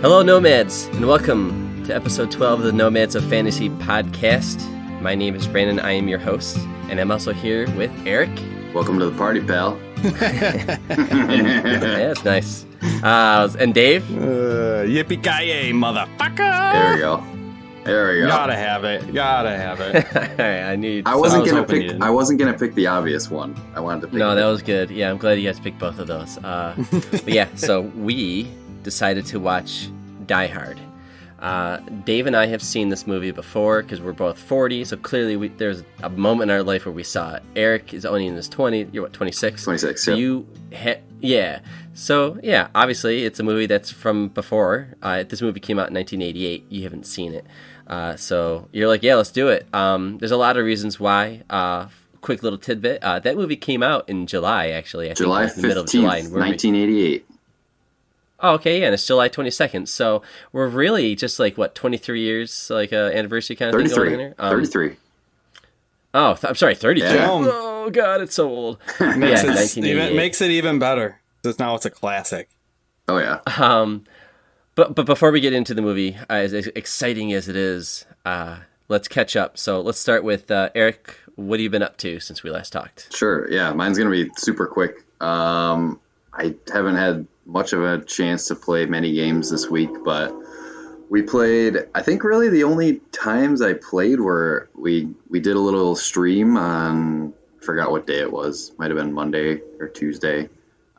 Hello, Nomads, and welcome to episode 12 of the Nomads of Fantasy podcast. My name is Brandon. I am your host, and I'm also here with Eric. Welcome to the party, pal. Yeah, it's nice. And Dave. Yippee-ki-yay, motherfucker! There we go. Gotta have it. All right, I wasn't gonna pick the obvious one. I wanted to pick. No, that was good. Yeah, I'm glad you guys picked both of those. But yeah, so we decided to watch Die Hard. Dave and I have seen this movie before because we're both 40, so clearly there's a moment in our life where we saw it. Eric is only in his 20s. You're what, 26? 26, so yeah. So, yeah, obviously it's a movie that's from before. This movie came out in 1988. You haven't seen it. So you're like, yeah, let's do it. There's a lot of reasons why. Quick little tidbit. That movie came out in July, actually. July 15th, the middle of July, 1988. Oh, okay, yeah, and it's July 22nd. So we're really just like, 23 years, anniversary kind of 33. thing going on here? 33. I'm sorry, 33. Yeah. Oh, God, it's so old. Makes it even better, because now it's a classic. Oh, yeah. But before we get into the movie, as exciting as it is, let's catch up. So let's start with Eric. What have you been up to since we last talked? Sure, yeah, mine's going to be super quick. I haven't had much of a chance to play many games this week, but we played, I think really the only times I played were we did a little stream on, I forgot what day it was, might have been Monday or Tuesday.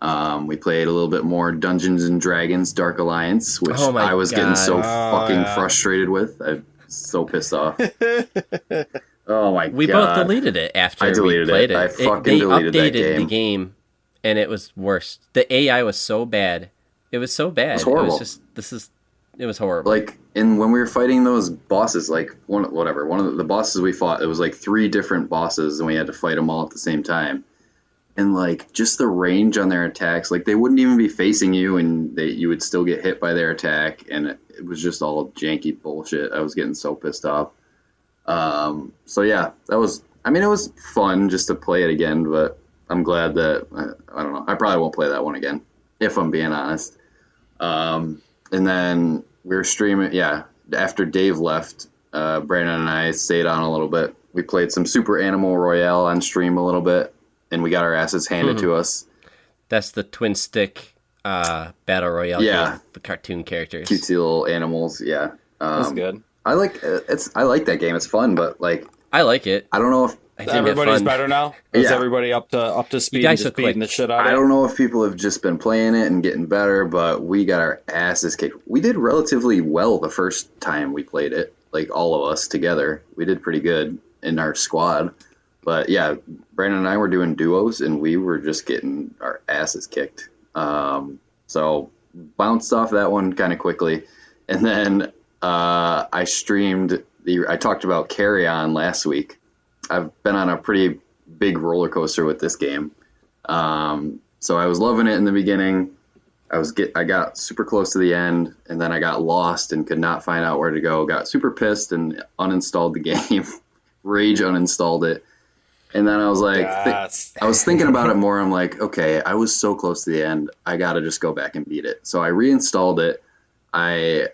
We played a little bit more Dungeons and Dragons Dark Alliance, which I was getting so fucking frustrated with. I'm so pissed off. Oh my god. We both deleted it after we played it. I fucking deleted that game. They updated the game, and it was worse. The AI was so bad. It was so bad. It was horrible. It was horrible. When we were fighting those bosses, one of the bosses we fought, it was 3 different bosses, and we had to fight them all at the same time. And just the range on their attacks, they wouldn't even be facing you, and you would still get hit by their attack, and it was just all janky bullshit. I was getting so pissed off. So yeah, it was fun just to play it again, but I'm glad that, I don't know, I probably won't play that one again, if I'm being honest. And then we were streaming, after Dave left, Brandon and I stayed on a little bit. We played some Super Animal Royale on stream a little bit, and we got our asses handed to us. That's the twin stick battle royale game, the cartoon characters. Cutesy little animals, yeah. That's good. I like that game. It's fun, but I like it. I don't know if everybody's better now. Is everybody up to speed and just beating the shit out of it? I don't know if people have just been playing it and getting better, but we got our asses kicked. We did relatively well the first time we played it, all of us together. We did pretty good in our squad. But yeah, Brandon and I were doing duos, and we were just getting our asses kicked. So bounced off that one kind of quickly, and then I streamed. I talked about Carry On last week. I've been on a pretty big roller coaster with this game. So I was loving it in the beginning. I got super close to the end, and then I got lost and could not find out where to go. Got super pissed and uninstalled the game. Rage uninstalled it. And then I was I was thinking about it more. I'm like, okay, I was so close to the end. I got to just go back and beat it. So I reinstalled it. I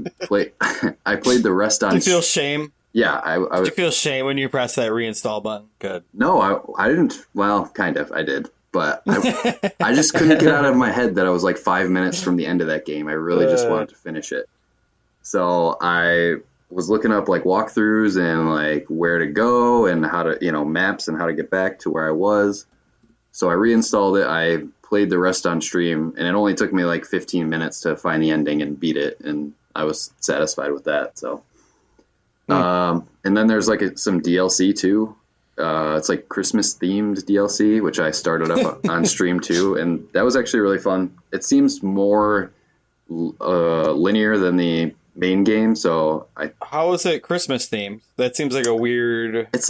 played the rest on. Did you feel shame? Yeah, Did you feel shame when you pressed that reinstall button? Good. No, I didn't. Well, kind of. I did, but I just couldn't get out of my head that I was 5 minutes from the end of that game. I really just wanted to finish it. So I was looking up walkthroughs and where to go and how to maps and how to get back to where I was. So I reinstalled it. I played the rest on stream, and it only took me 15 minutes to find the ending and beat it, and I was satisfied with that. So, and then there's some DLC too. It's Christmas themed DLC, which I started up on stream too, and that was actually really fun. It seems more linear than the main game, so How is it Christmas themed? That seems like a weird. It's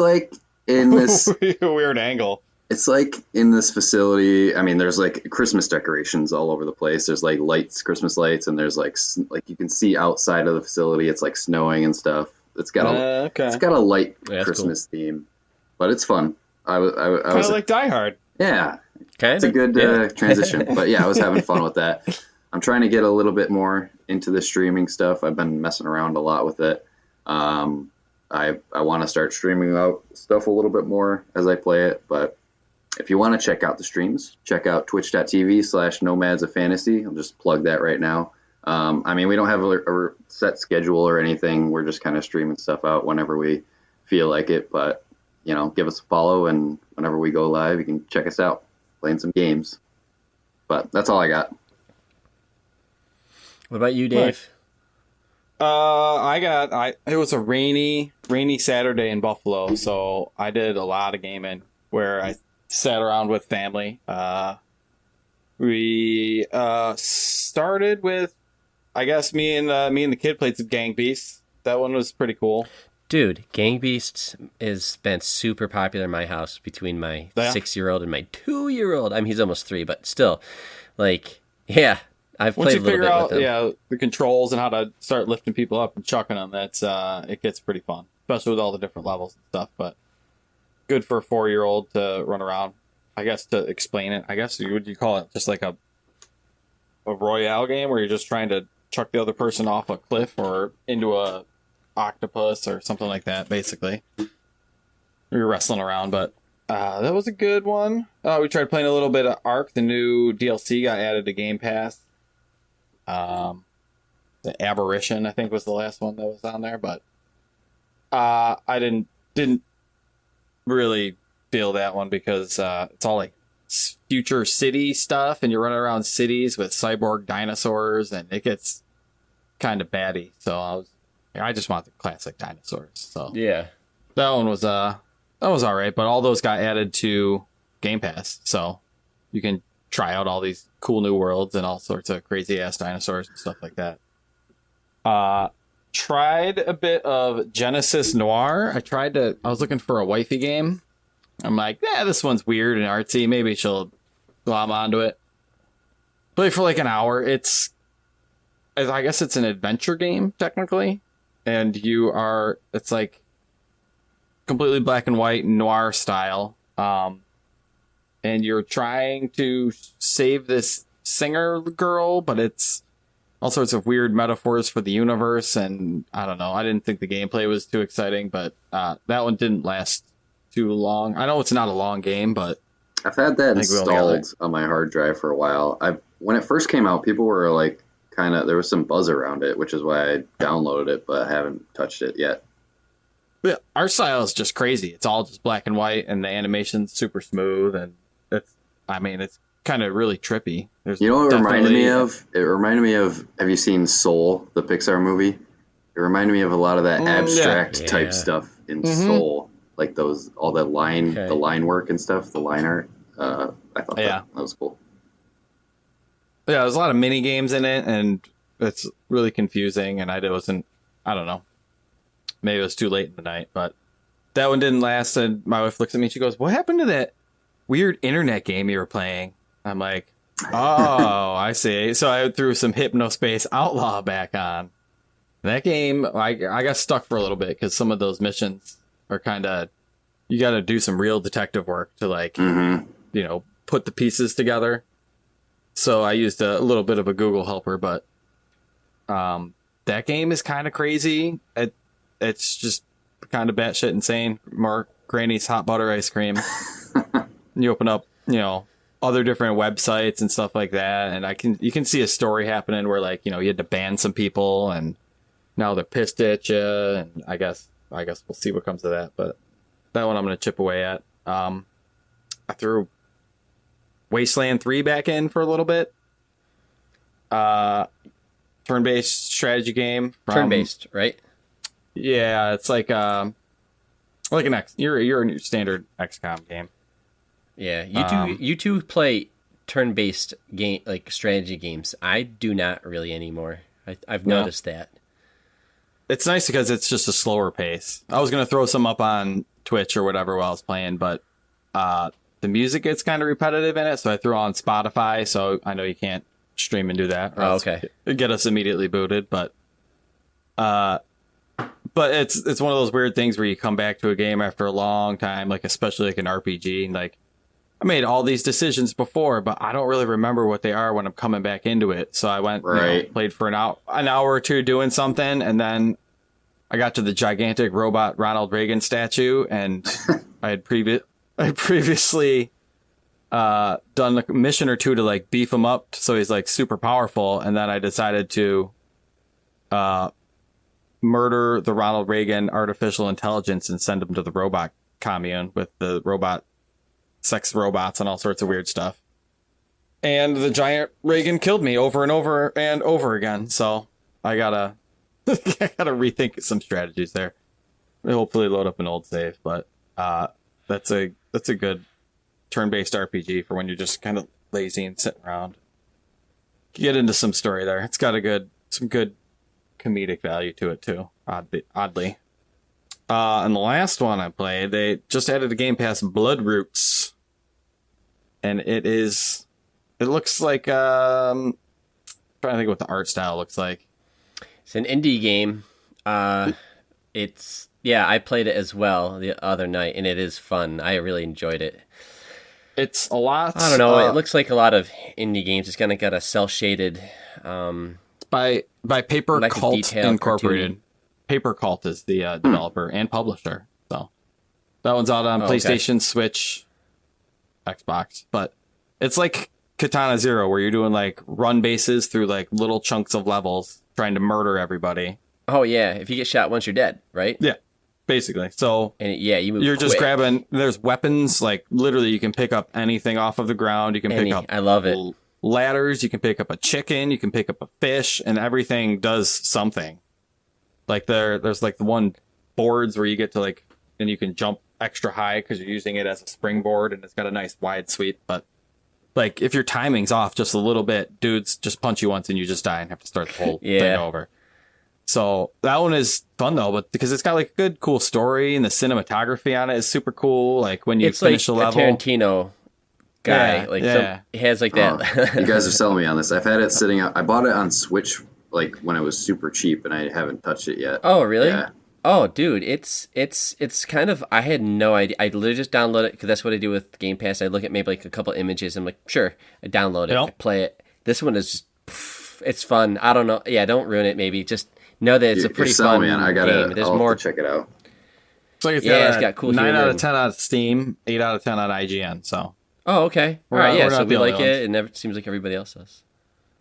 in this a weird angle. It's in this facility. I mean, there's Christmas decorations all over the place. There's lights, Christmas lights, and there's you can see outside of the facility. It's snowing and stuff. It's got a light Christmas theme, but it's fun. I was kind of like Die Hard. Yeah, kind it's a good transition. But yeah, I was having fun with that. I'm trying to get a little bit more into the streaming stuff. I've been messing around a lot with it. I want to start streaming out stuff a little bit more as I play it. But if you want to check out the streams, check out twitch.tv/Nomads of Fantasy. I'll just plug that right now. I mean, we don't have a set schedule or anything. We're just kind of streaming stuff out whenever we feel like it. But, you know, give us a follow, and whenever we go live, you can check us out playing some games. But that's all I got. What about you, Dave? It was a rainy Saturday in Buffalo, so I did a lot of gaming where I sat around with family. We started with, I guess, me and the kid played some Gang Beasts. That one was pretty cool. Dude, Gang Beasts has been super popular in my house between my 6-year-old and my 2-year-old. I mean, he's almost 3, but still, like, yeah, I've played a little bit with him. Yeah, the controls and how to start lifting people up and chucking them, it gets pretty fun, especially with all the different levels and stuff. But good for a 4-year-old to run around. I guess to explain it, would you call it just like a Royale game where you're just trying to chuck the other person off a cliff or into a octopus or something like that, basically. We were wrestling around, but that was a good one. We tried playing a little bit of Ark. The new DLC got added to Game Pass. The Aberration, I think, was the last one that was on there, but I didn't really feel that one because it's all like future city stuff, and you're running around cities with cyborg dinosaurs, and it gets kind of batty. So I just want the classic dinosaurs. So yeah, that one was all right, but all those got added to Game Pass, so you can try out all these cool new worlds and all sorts of crazy ass dinosaurs and stuff like that. Tried a bit of Genesis Noir. I was looking for a wifey game. I'm like, this one's weird and artsy. Maybe she'll glom onto it. Play for like an hour. I guess it's an adventure game, technically. And it's like completely black and white, noir style. And you're trying to save this singer girl, but it's all sorts of weird metaphors for the universe. And I don't know. I didn't think the gameplay was too exciting, but that one didn't last too long. I know it's not a long game, but I've had that installed on my hard drive for a while. When it first came out, people were like, there was some buzz around it, which is why I downloaded it, but I haven't touched it yet. Yeah, our style is just crazy. It's all just black and white, and the animation's super smooth, and it's kind of really trippy. You know what it reminded me of? It reminded me of, have you seen Soul, the Pixar movie? It reminded me of a lot of that abstract type stuff in Soul. Like all the line work and stuff, the line art. I thought that was cool. Yeah, there's a lot of mini games in it, and it's really confusing. And I don't know. Maybe it was too late in the night, but that one didn't last. And my wife looks at me and she goes, "What happened to that weird internet game you were playing?" I'm like, "Oh, I see." So I threw some Hypnospace Outlaw back on. That game, I got stuck for a little bit because some of those missions are you got to do some real detective work to put the pieces together. So I used a little bit of a Google helper, but that game is kind of crazy. It's just kind of batshit insane. More Granny's hot butter ice cream. You open up, other different websites and stuff like that, and you can see a story happening where you had to ban some people, and now they're pissed at you. And I guess we'll see what comes of that. But that one I'm going to chip away at. I threw Wasteland 3 back in for a little bit. Turn-based strategy game. Turn-based, right? Yeah, it's like an your standard XCOM game. Yeah, you two play turn-based game, like strategy games. I do not really anymore. I've noticed that. It's nice because it's just a slower pace. I was gonna throw some up on Twitch or whatever while I was playing, but the music gets kind of repetitive in it, so I threw on Spotify. So I know you can't stream and do that. Oh, okay. It'd get us immediately booted, but it's one of those weird things where you come back to a game after a long time, like especially like an RPG, and I made all these decisions before, but I don't really remember what they are when I'm coming back into it. So I went, played for an hour or two doing something, and then I got to the gigantic robot Ronald Reagan statue, and I had previously done a mission or two to like beef him up so he's like super powerful, and then I decided to murder the Ronald Reagan artificial intelligence and send him to the robot commune with the robot sex robots and all sorts of weird stuff. And the giant Reagan killed me over and over and over again. So I gotta rethink some strategies there. Hopefully load up an old save, but that's a good turn-based RPG for when you're just kind of lazy and sitting around. Get into some story there. It's got some good comedic value to it too. Oddly. And the last one I played, they just added a Game Pass, Blood Roots. And it looks like, trying to think what the art style looks like. It's an indie game. I played it as well the other night, and it is fun. I really enjoyed it. It's a lot. I don't know. It looks like a lot of indie games. It's kind of got a cel-shaded. By Paper Cult Incorporated. Cartoony. Paper Cult is the developer and publisher. So that one's out on PlayStation, Switch, Xbox. But it's like Katana Zero, where you're doing like run bases through like little chunks of levels, trying to murder everybody. Oh yeah, if you get shot once, you're dead, right? Yeah, basically. So you move. You're quick. just grabbing. There's weapons, like literally, you can pick up anything off of the ground. You can pick up. I love it. Ladders. You can pick up a chicken. You can pick up a fish, and everything does something. Like there's like the one boards where you get to like, and you can jump extra high because you're using it as a springboard, and it's got a nice wide sweep. But like if your timing's off just a little bit, dudes just punch you once and you just die and have to start the whole thing over. So that one is fun though, but because it's got like a good, cool story, and the cinematography on it is super cool. Like when you finish like a level, a Tarantino guy, it has like that. You guys are selling me on this. I've had it sitting out. I bought it on Switch like when it was super cheap, and I haven't touched it yet. Oh really? Yeah. Oh dude, it's kind of. I had no idea. I literally just download it because that's what I do with Game Pass. I look at maybe like a couple images. I'm like, sure, I download it, I play it. This one is just, it's fun. I don't know. Yeah, don't ruin it. Maybe just know that it's a pretty fun game. There's more. Check it out. So it's got cool 9 out of 10 on Steam, 8 out of 10 on IGN. So. Oh okay. All right. Yeah. So we like it. It never seems like everybody else does.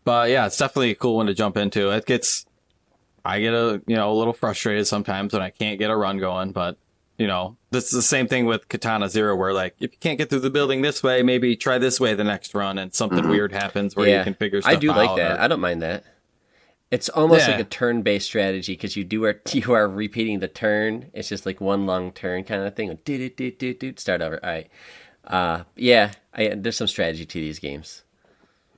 But yeah, it's definitely a cool one to jump into. I get a little frustrated sometimes when I can't get a run going, but this is the same thing with Katana Zero, where like if you can't get through the building this way, maybe try this way the next run, and something weird happens where you can figure stuff out. I do like that. I don't mind that. It's almost like a turn-based strategy because you are repeating the turn. It's just like one long turn kind of thing. Start over. All right. There's some strategy to these games.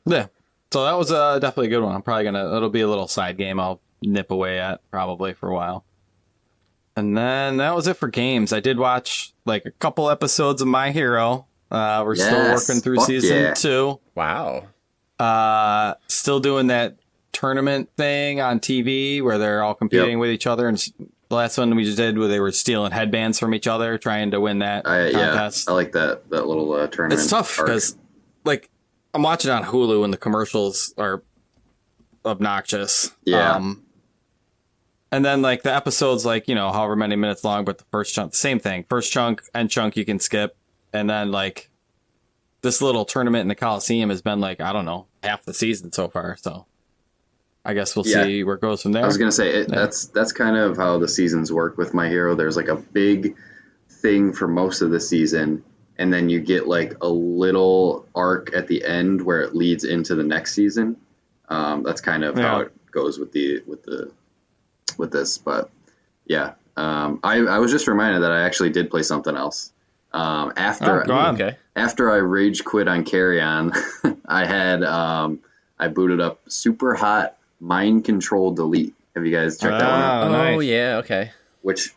Yeah. So that was definitely a good one. I'm probably it'll be a little side game I'll nip away at probably for a while. And then that was it for games. I did watch like a couple episodes of My Hero. We're still working through season 2. Wow. Still doing that tournament thing on TV where they're all competing with each other. And the last one we just did where they were stealing headbands from each other, trying to win that contest. I like that little tournament. It's tough because like I'm watching on Hulu and the commercials are obnoxious. Yeah. And then like the episode's like, however many minutes long, but the first chunk, same thing. First chunk, end chunk you can skip. And then like this little tournament in the Coliseum has been like, I don't know, half the season so far. So I guess we'll see where it goes from there. I was going to say that's kind of how the seasons work with My Hero. There's like a big thing for most of the season, and then you get like a little arc at the end where it leads into the next season. That's kind of how it goes with this. But yeah, I was just reminded that I actually did play something else. After I rage quit on Carry On, I booted up Super Hot Mind Control Delete. Have you guys checked that one out? Oh, nice. yeah, okay. Which,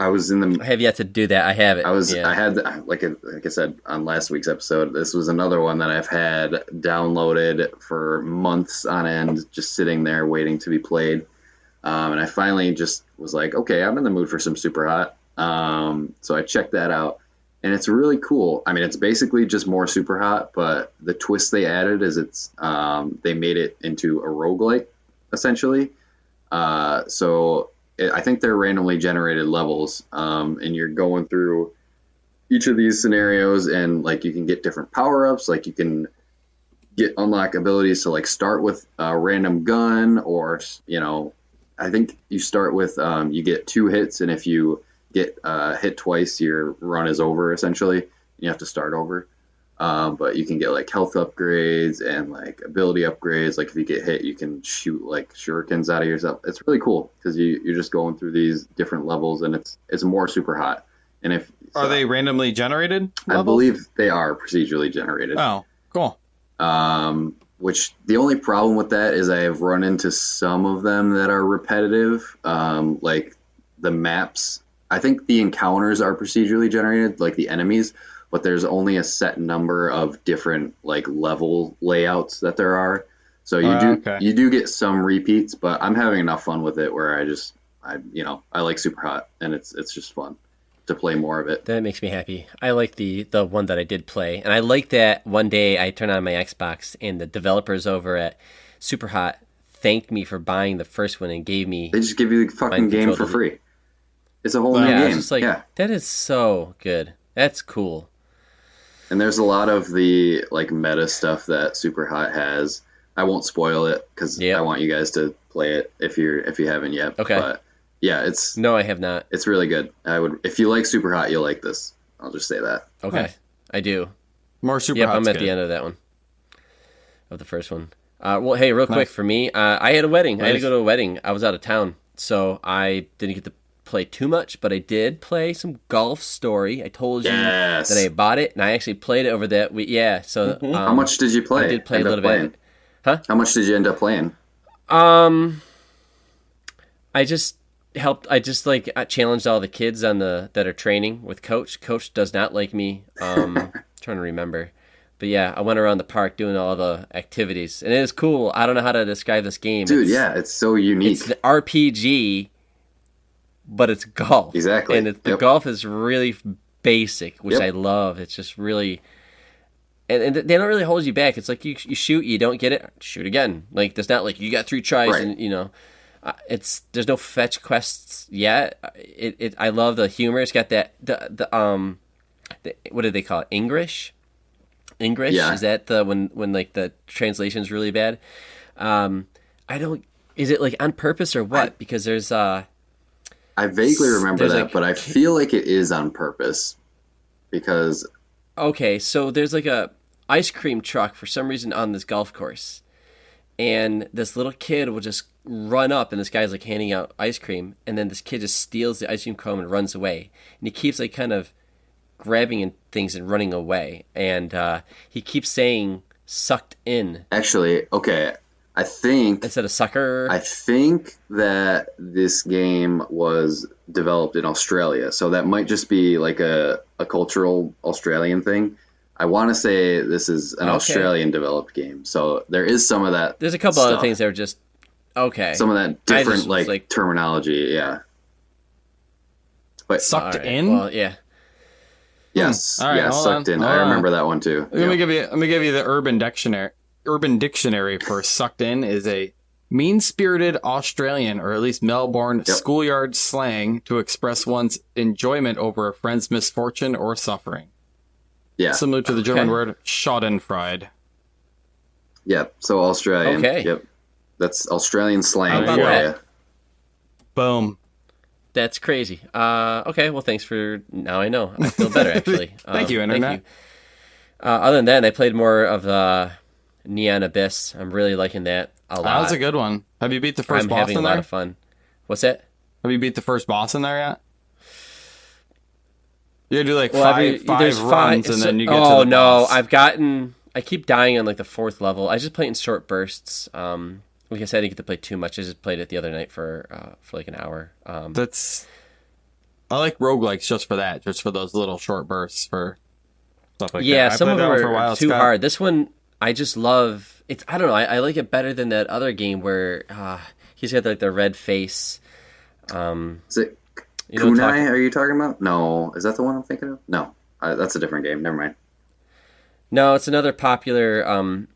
I was in the. I have yet to do that. I have it. I had, like I said on last week's episode, this was another one that I've had downloaded for months on end, just sitting there waiting to be played. And I finally just was like, okay, I'm in the mood for some Super Hot. So I checked that out, and it's really cool. I mean, it's basically just more Super Hot, but the twist they added is they made it into a roguelike, essentially. I think they're randomly generated levels, and you're going through each of these scenarios, and like you can get different power ups. Like you can unlock abilities to like start with a random gun, or I think you start with you get 2 hits, and if you get hit twice, your run is over essentially. You have to start over. But you can get like health upgrades and like ability upgrades. Like if you get hit, you can shoot like shurikens out of yourself. It's really cool because you're just going through these different levels, and it's more Super Hot. And are they randomly generated levels? I believe they are procedurally generated. Oh, cool. Which the only problem with that is I have run into some of them that are repetitive. Like the maps, I think the encounters are procedurally generated, like the enemies, but there's only a set number of different like level layouts that there are. So you do get some repeats, but I'm having enough fun with it where I like Super Hot, and it's just fun to play more of it. That makes me happy. I like the one that I did play, and I like that one day I turned on my Xbox and the developers over at Super Hot thanked me for buying the first one and gave me. They just give you the fucking game for free. It's a whole new game. I was just like, that is so good. That's cool. And there's a lot of the like meta stuff that Super Hot has. I won't spoil it because I want you guys to play it if you haven't yet. Okay. But yeah, no, I have not. It's really good. If you like Super Hot, you'll like this. I'll just say that. Okay, nice. I do. More Super Hot. I'm at the end of that one, of the first one. Well, hey, real quick for me, I had a wedding. Nice. I had to go to a wedding. I was out of town, so I didn't get to play too much, but I did play some Golf Story. I told you that I bought it, and I actually played it over that week. Yeah, so how much did you play? I did play a little bit. Huh? How much did you end up playing? I just helped. I challenged all the kids that are training with Coach. Coach does not like me. Trying to remember. But yeah, I went around the park doing all the activities, and it is cool. I don't know how to describe this game. Dude, it's so unique. It's an RPG, but it's golf. Exactly. And the golf is really basic, which I love. It's just really... And they don't really hold you back. It's like you shoot, you don't get it, shoot again. Like, it's not like you got 3 tries and, there's no fetch quests yet. I love the humor. It's got that, what do they call it? English? Yeah. Is that when like the translation's really bad? Is it like on purpose or what? Because there's I vaguely remember that, but I feel like it is on purpose because okay, so there's like a ice cream truck for some reason on this golf course, and this little kid will just run up, and this guy's like handing out ice cream, and then this kid just steals the ice cream cone and runs away, and he keeps like kind of grabbing things and running away, and he keeps saying "sucked in." Actually, okay, I think instead of sucker. I think that this game was developed in Australia, so that might just be like a cultural Australian thing. I want to say this is an Australian developed game, so there is some of that. There's a couple other things that are just some of that different like terminology, yeah. But sucked in? Well, yeah. Yes, sucked in. I remember that one too. Let me give you the Urban Dictionary. Urban Dictionary for sucked in is a mean-spirited Australian, or at least Melbourne, schoolyard slang to express one's enjoyment over a friend's misfortune or suffering. Yeah. Similar to the German word schadenfreude. Yep, so Australian. Okay. Yep. That's Australian slang for you. Boom. That's crazy. Okay, well, thanks for... Now I know. I feel better, actually. Thank you, Internet. Thank you. Other than that, I played more of Neon Abyss. I'm really liking that a lot. That was a good one. Have you beat the first boss in there? I'm having a lot of fun. What's that? Have you beat the first boss in there yet? You gotta do like five runs and then you get to the boss. Oh, no. I keep dying on like the 4th level. I just play in short bursts. Like I said, I didn't get to play too much. I just played it the other night for like an hour. I like roguelikes just for that, just for those little short bursts for stuff like that. Yeah, some of them are too hard. This one, I just love. I don't know. I like it better than that other game where he's got like the red face. Is it Kunai? Are you talking about? No, is that the one I'm thinking of? No, That's a different game. Never mind. No, it's another popular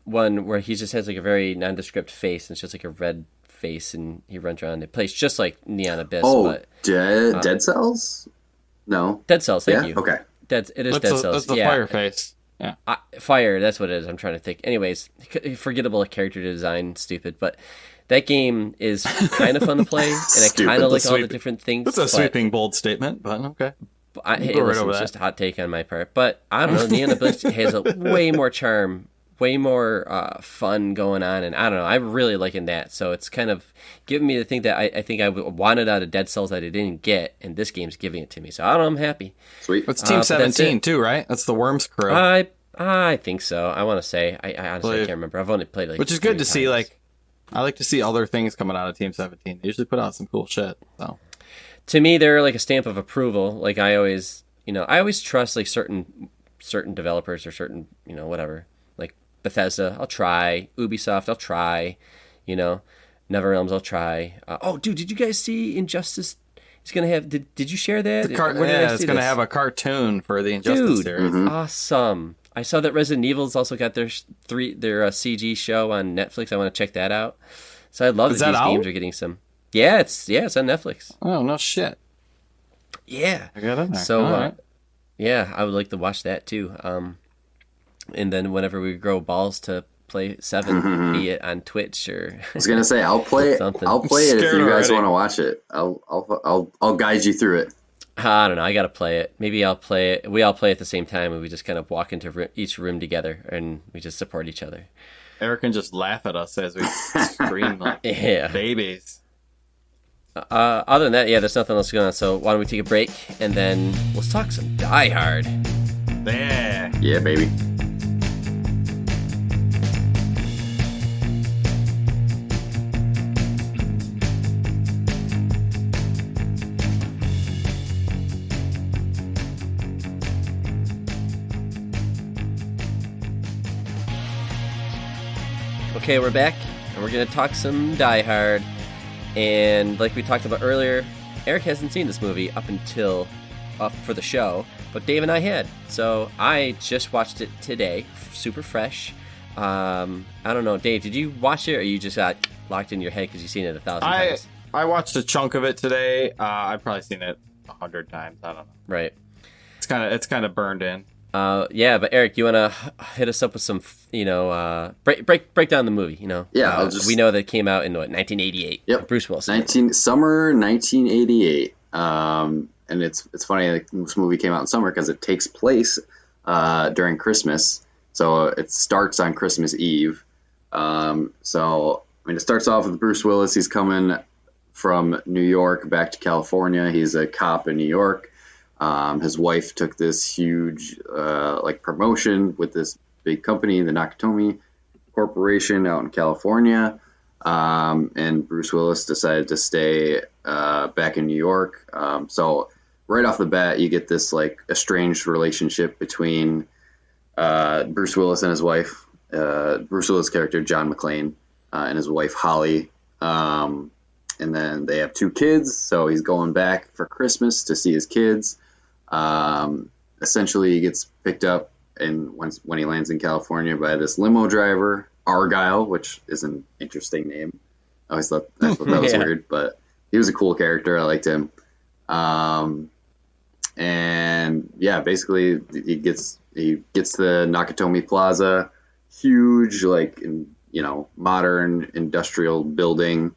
one where he just has like a very nondescript face, and it's just like a red face, and he runs around. It plays just like Neon Abyss. Oh, but Dead Cells? No. Dead Cells. Thank you. Okay. It is Dead Cells. That's the fire face. Yeah. Fire. That's what it is. I'm trying to think. Anyways, forgettable character design, stupid, but. That game is kind of fun to play, and I kind of like all the different things. That's a sweeping, bold statement, but okay. Hey, listen, it's just a hot take on my part. But I don't know, Neon Abyss has a way more charm, way more fun going on, and I don't know, I'm really liking that. So it's kind of giving me the thing that I think I wanted out of Dead Cells that I didn't get, and this game's giving it to me. So I don't know, I'm happy. Sweet. It's Team 17 too, right? That's the Worms crew. I think so. I want to say. I honestly can't remember. I've only played like. Which is good to see. Like, I like to see other things coming out of Team 17. They usually put out some cool shit. So, to me, they're like a stamp of approval. Like I always trust like certain developers or certain whatever. Like Bethesda, I'll try. Ubisoft, I'll try. NetherRealms, I'll try. Dude, did you guys see Injustice? It's gonna have. Did you share that? It's gonna have a cartoon for the Injustice series. Awesome. I saw that Resident Evil's also got their CG show on Netflix. I want to check that out. So I love that these games are getting some. Yeah, it's on Netflix. Oh no shit. Yeah. I got it there. So right. yeah, I would like to watch that too. And then whenever we grow balls to play 7, be it on Twitch or. I was gonna say I'll play something. I'll play it if you guys want to watch it. I'll guide you through it. I don't know. I gotta play it. Maybe I'll play it. We all play at the same time, and we just kind of walk into each room together, and we just support each other. Eric can just laugh at us as we scream like babies. Other than that, there's nothing else going on. So why don't we take a break, and then let's talk some Die Hard. Yeah, baby. Okay, we're back, and we're going to talk some Die Hard. And like we talked about earlier, Eric hasn't seen this movie up until for the show, but Dave and I had. So I just watched it today, super fresh. I don't know, Dave, did you watch it, or you just got locked in your head because you've seen it 1,000 times? I watched a chunk of it today. I've probably seen it 100 times. I don't know. Right. It's kind of burned in. Yeah, but Eric, you want to hit us up with some, break down the movie, Yeah, we know that it came out in 1988. Yep. Bruce Willis. Summer 1988. And it's funny, like, this movie came out in summer because it takes place during Christmas. So it starts on Christmas Eve. It starts off with Bruce Willis. He's coming from New York back to California. He's a cop in New York. His wife took this huge promotion with this big company, the Nakatomi Corporation out in California. And Bruce Willis decided to stay back in New York. So right off the bat, you get this like estranged relationship between Bruce Willis and his wife, Bruce Willis' character, John McClane, and his wife, Holly. And then they have 2 kids. So he's going back for Christmas to see his kids. Essentially, he gets picked up when he lands in California by this limo driver, Argyle, which is an interesting name. I always thought that was weird, but he was a cool character. I liked him. Basically he gets to Nakatomi Plaza, huge, modern industrial building.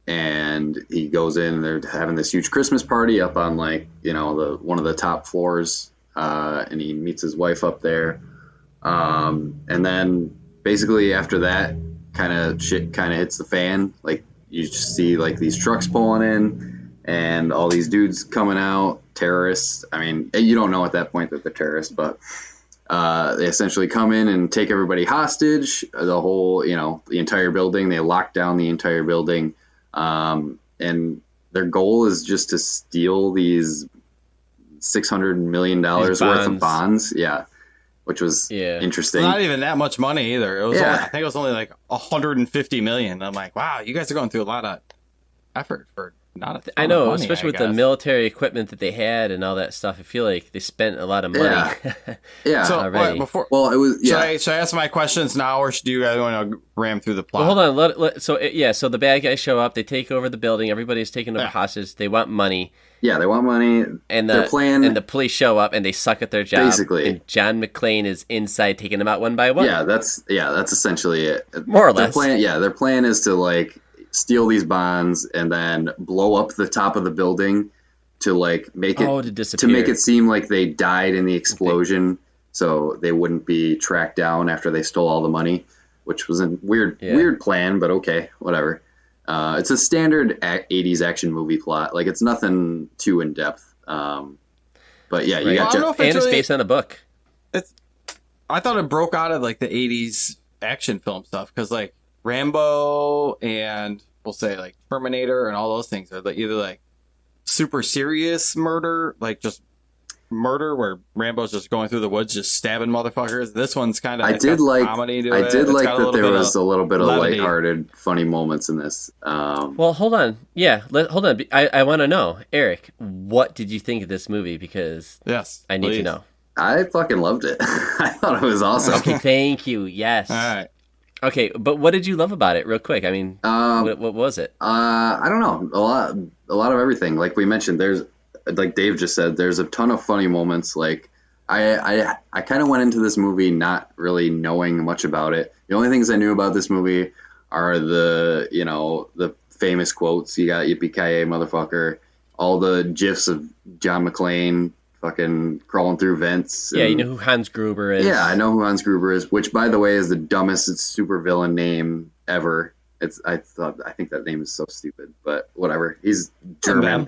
And he goes in, and they're having this huge Christmas party up on one of the top floors. And he meets his wife up there. And then basically after that, shit hits the fan. Like, you just see like these trucks pulling in and all these dudes coming out, terrorists. I mean, you don't know at that point that they're terrorists, but they essentially come in and take everybody hostage, the whole, the entire building. They lock down the entire building. And their goal is just to steal these $600 million worth of bonds. Yeah. Which was interesting. Not even that much money either. It was I think it was only like $150 million. I'm like, wow, you guys are going through a lot of effort for not a ton I know, of money, especially I with the guess. military equipment that they had and all that stuff. I feel like they spent a lot of money. Yeah. So already. wait, before Well, it was should I ask my questions now, or should you guys want to ram through the plot? Well, hold on. So the bad guys show up. They take over the building. Everybody's taken over hostage. They want money. Yeah, they want money. And their plan, and the police show up and they suck at their job. Basically. And John McClane is inside taking them out one by one. Yeah, that's essentially it. More or less. Their plan is to like steal these bonds and then blow up the top of the building to like make it disappear. to make it seem like they died in the explosion, so they wouldn't be tracked down after they stole all the money, which was a weird plan, but okay, whatever. It's a standard 80s action movie plot. Like, it's nothing too in depth. But yeah, you got it's based on a book. I thought it broke out of like the 80s action film stuff, because like Rambo and we'll say like Terminator and all those things are like either like super serious murder, like just murder where Rambo's just going through the woods just stabbing motherfuckers. This one's kind of comedy to it. I did It's like got that there was a little bit of levity. lighthearted, funny moments in this. Well, hold on. Yeah, hold on. I want to know, Eric, what did you think of this movie? Because yes, I need to know. I fucking loved it. I thought it was awesome. Okay, thank you. Yes. All right. Okay, but what did you love about it, real quick? I mean, what was it? I don't know. A lot of everything. Like we mentioned, there's, like Dave just said, there's a ton of funny moments. Like I kind of went into this movie not really knowing much about it. The only things I knew about this movie are the famous quotes. You got yippee-ki-yay, motherfucker. All the gifs of John McClane fucking crawling through vents. Yeah, you know who Hans Gruber is. Yeah, I know who Hans Gruber is, which, by the way, is the dumbest supervillain name ever. I think that name is so stupid, but whatever. He's German.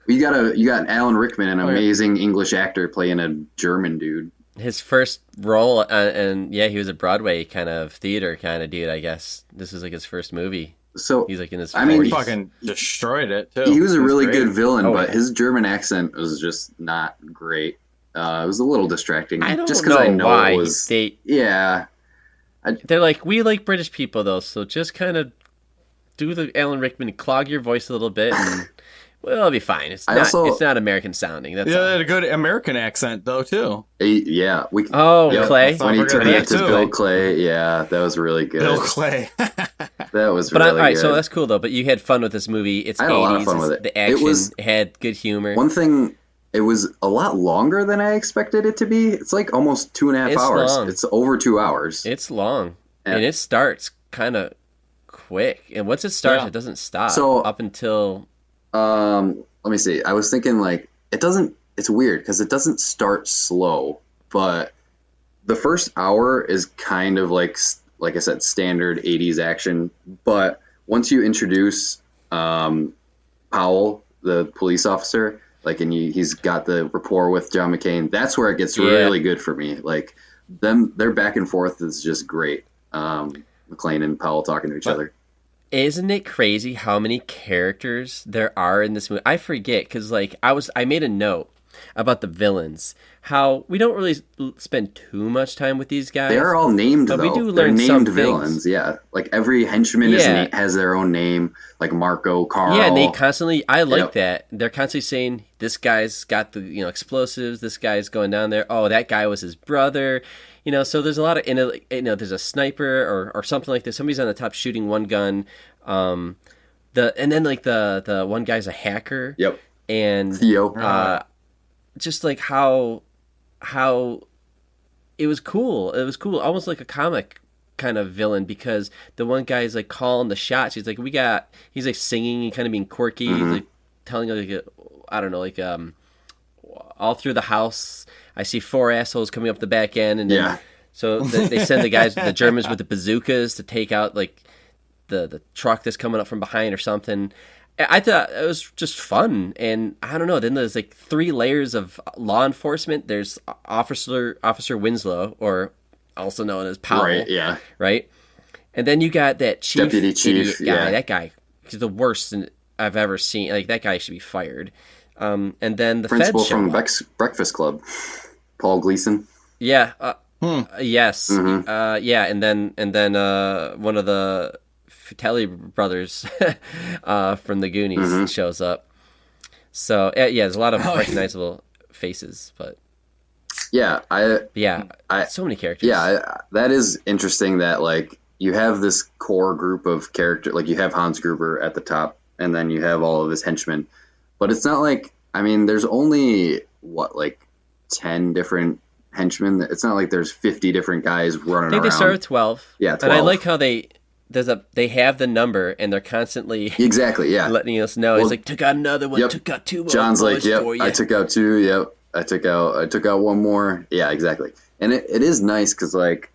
You got Alan Rickman, an amazing English actor, playing a German dude. His first role, and he was a Broadway kind of theater kind of dude, I guess. This was like his first movie. So he's like in his 40s. I mean, He fucking destroyed it too. He was a really great. good villain, Oh, but yeah. his German accent was just not great. It was a little distracting. I don't just because I know why it was. they're like, we like British people though, so just kind of do the Alan Rickman, clog your voice a little bit, and well, it'll be fine. It's not American sounding. That's Yeah, all. they had a good American accent though too. Yeah, Clay. When he turned that into too. Bill Clay, yeah, that was really good. Bill Clay. That was But really all right, good. so that's cool though. But you had fun with this movie. It's I had 80s. a lot of fun with it. The action It had good humor. One thing, it was a lot longer than I expected it to be. It's like almost 2.5 It's hours. long. It's over 2 hours. It's long, Yeah. and it starts kind of quick. And once it starts, it doesn't stop up until. Let me see. I was thinking like it doesn't. It's weird because it doesn't start slow, but the first hour is kind of like I said, standard 80s action. But once you introduce Powell, the police officer, like, and he's got the rapport with John McClane, that's where it gets really good for me. Like their back and forth is just great. McClane and Powell talking to each other. Isn't it crazy how many characters there are in this movie? I forget because like I made a note about the villains. How we don't really spend too much time with these guys. They are all named, but though. we do They're learn named some villains, things. yeah. Like every henchman has their own name, like Marco, Carl. Yeah, and they constantly. I like Yep. that. They're constantly saying this guy's got the explosives. This guy's going down there. Oh, that guy was his brother. So there's a lot of there's a sniper or something like this. Somebody's on the top shooting one gun. And then like the one guy's a hacker. Yep. And Theo. Just like how it was cool. It was cool, almost like a comic kind of villain, because the one guy is like calling the shots. He's like, he's like singing and kind of being quirky. Mm-hmm. He's like telling like I don't know, like all through the house I see 4 assholes coming up the back end, and then, so they send the Germans with the bazookas to take out like the truck that's coming up from behind or something. I thought it was just fun, and I don't know. Then there's like 3 layers of law enforcement. There's Officer Winslow, or also known as Powell, Right, yeah. right? And then you got that Deputy chief, idiot guy. yeah. That guy is the worst I've ever seen. Like, that guy should be fired. And then the Principal feds show from up. Breakfast Club, Paul Gleason. Yeah. Yes. Mm-hmm. Yeah. And then one of the Fratelli brothers from the Goonies shows up. So yeah, there's a lot of recognizable faces, but yeah, so many characters. Yeah, that is interesting that like you have this core group of character, like you have Hans Gruber at the top, and then you have all of his henchmen. But it's not like, I mean, there's only like 10 different henchmen. It's not like there's 50 different guys running around. I think they start with 12. Yeah, 12. And I like how they have the number and they're constantly letting us know. It's like, took out another one, took out 2 more. John's like, yep, for you. I took out 2. Yep, I took out 1 more. Yeah, exactly. And it is nice because like,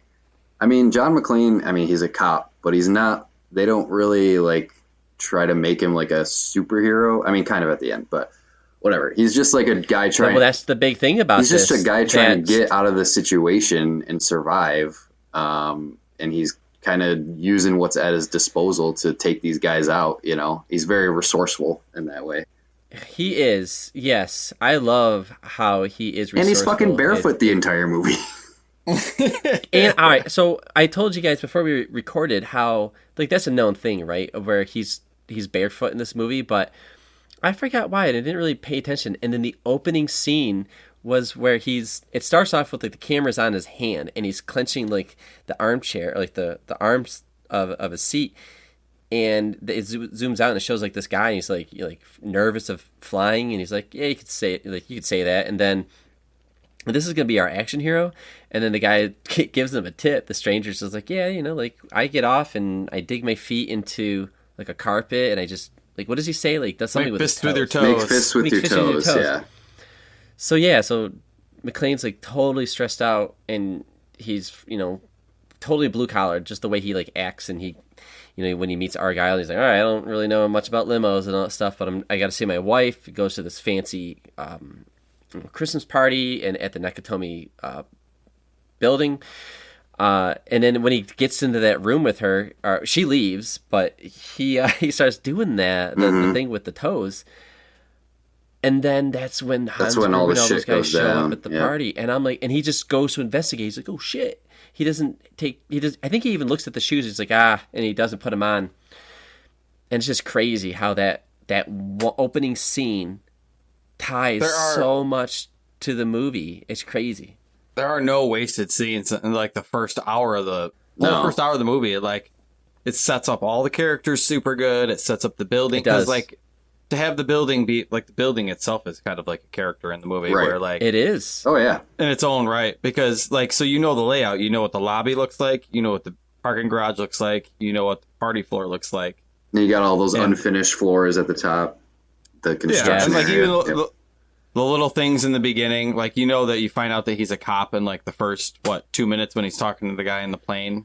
I mean, John McClane, I mean, he's a cop, but he's not. They don't really like try to make him like a superhero. I mean, kind of at the end, but whatever. He's just like a guy trying. Well, that's the big thing about this. He's just a guy trying to get out of the situation and survive. And he's kind of using what's at his disposal to take these guys out. You know, he's very resourceful in that way. He is. Yes, I love how he is resourceful. And he's fucking barefoot the entire movie. And all right, so I told you guys before we recorded how like that's a known thing, right? Where he's barefoot in this movie, but I forgot why, and I didn't really pay attention. And then the opening scene was where it starts off with like the camera's on his hand, and he's clenching like the armchair, like the arms of his seat, and it zooms out and it shows like this guy, and he's like nervous of flying, and he's like, yeah, you could say that, and then this is going to be our action hero. And then the guy gives them a tip. The stranger says like, yeah, you know, like I get off and I dig my feet into like a carpet and I just like, what does he say? Like does something Make with his fists toes. with your toes. Make fists with your toes. Yeah. So McClane's like totally stressed out and he's, you know, totally blue collar, just the way he like acts. And he, you know, when he meets Argyle, he's like, all right, I don't really know much about limos and all that stuff, but I got to see my wife. He goes to this fancy, Christmas party and at the Nakatomi building, and then when he gets into that room with her, she leaves, but he starts doing the thing with the toes, and then that's when all the shit goes show down up at the party, and I'm like, and he just goes to investigate. He's like, oh shit, I think he even looks at the shoes. He's like, and he doesn't put them on, and it's just crazy how that opening scene ties so much to the movie. It's crazy. There are no wasted scenes in like the first hour of the movie. It sets up all the characters super good. It sets up the building because like to have the building be like the building itself is kind of like a character in the movie, right. Where like it is. Oh yeah, in its own right, because like so you know the layout, you know what the lobby looks like, you know what the parking garage looks like, you know what the party floor looks like. And you got all those unfinished floors at the top. The construction and like area. even the little things in the beginning, like you know that you find out that he's a cop in like the first 2 minutes when he's talking to the guy in the plane.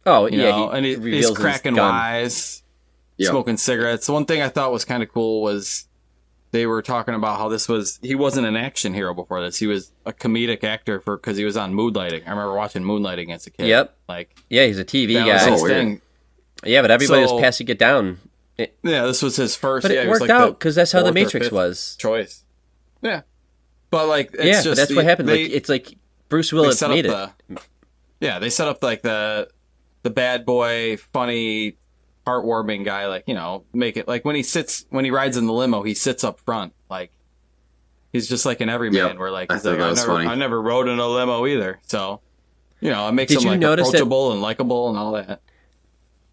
Oh you know? And he's cracking wise, smoking cigarettes. One thing I thought was kind of cool was they were talking about how he wasn't an action hero before this. He was a comedic actor because he was on Moonlighting. I remember watching Moonlighting as a kid. Yep. He's a TV guy. Was his thing. Yeah, but everybody was passing it down. This was his first. But it worked out because that's how the Matrix was. Choice. Yeah, but like it's but that's what happened. It's like Bruce Willis made it. They set up like the bad boy, funny, heartwarming guy. Like make it like when he rides in the limo, he sits up front. Like he's just like an everyman. Where like I never rode in a limo either. So it makes him like approachable and likable and all that.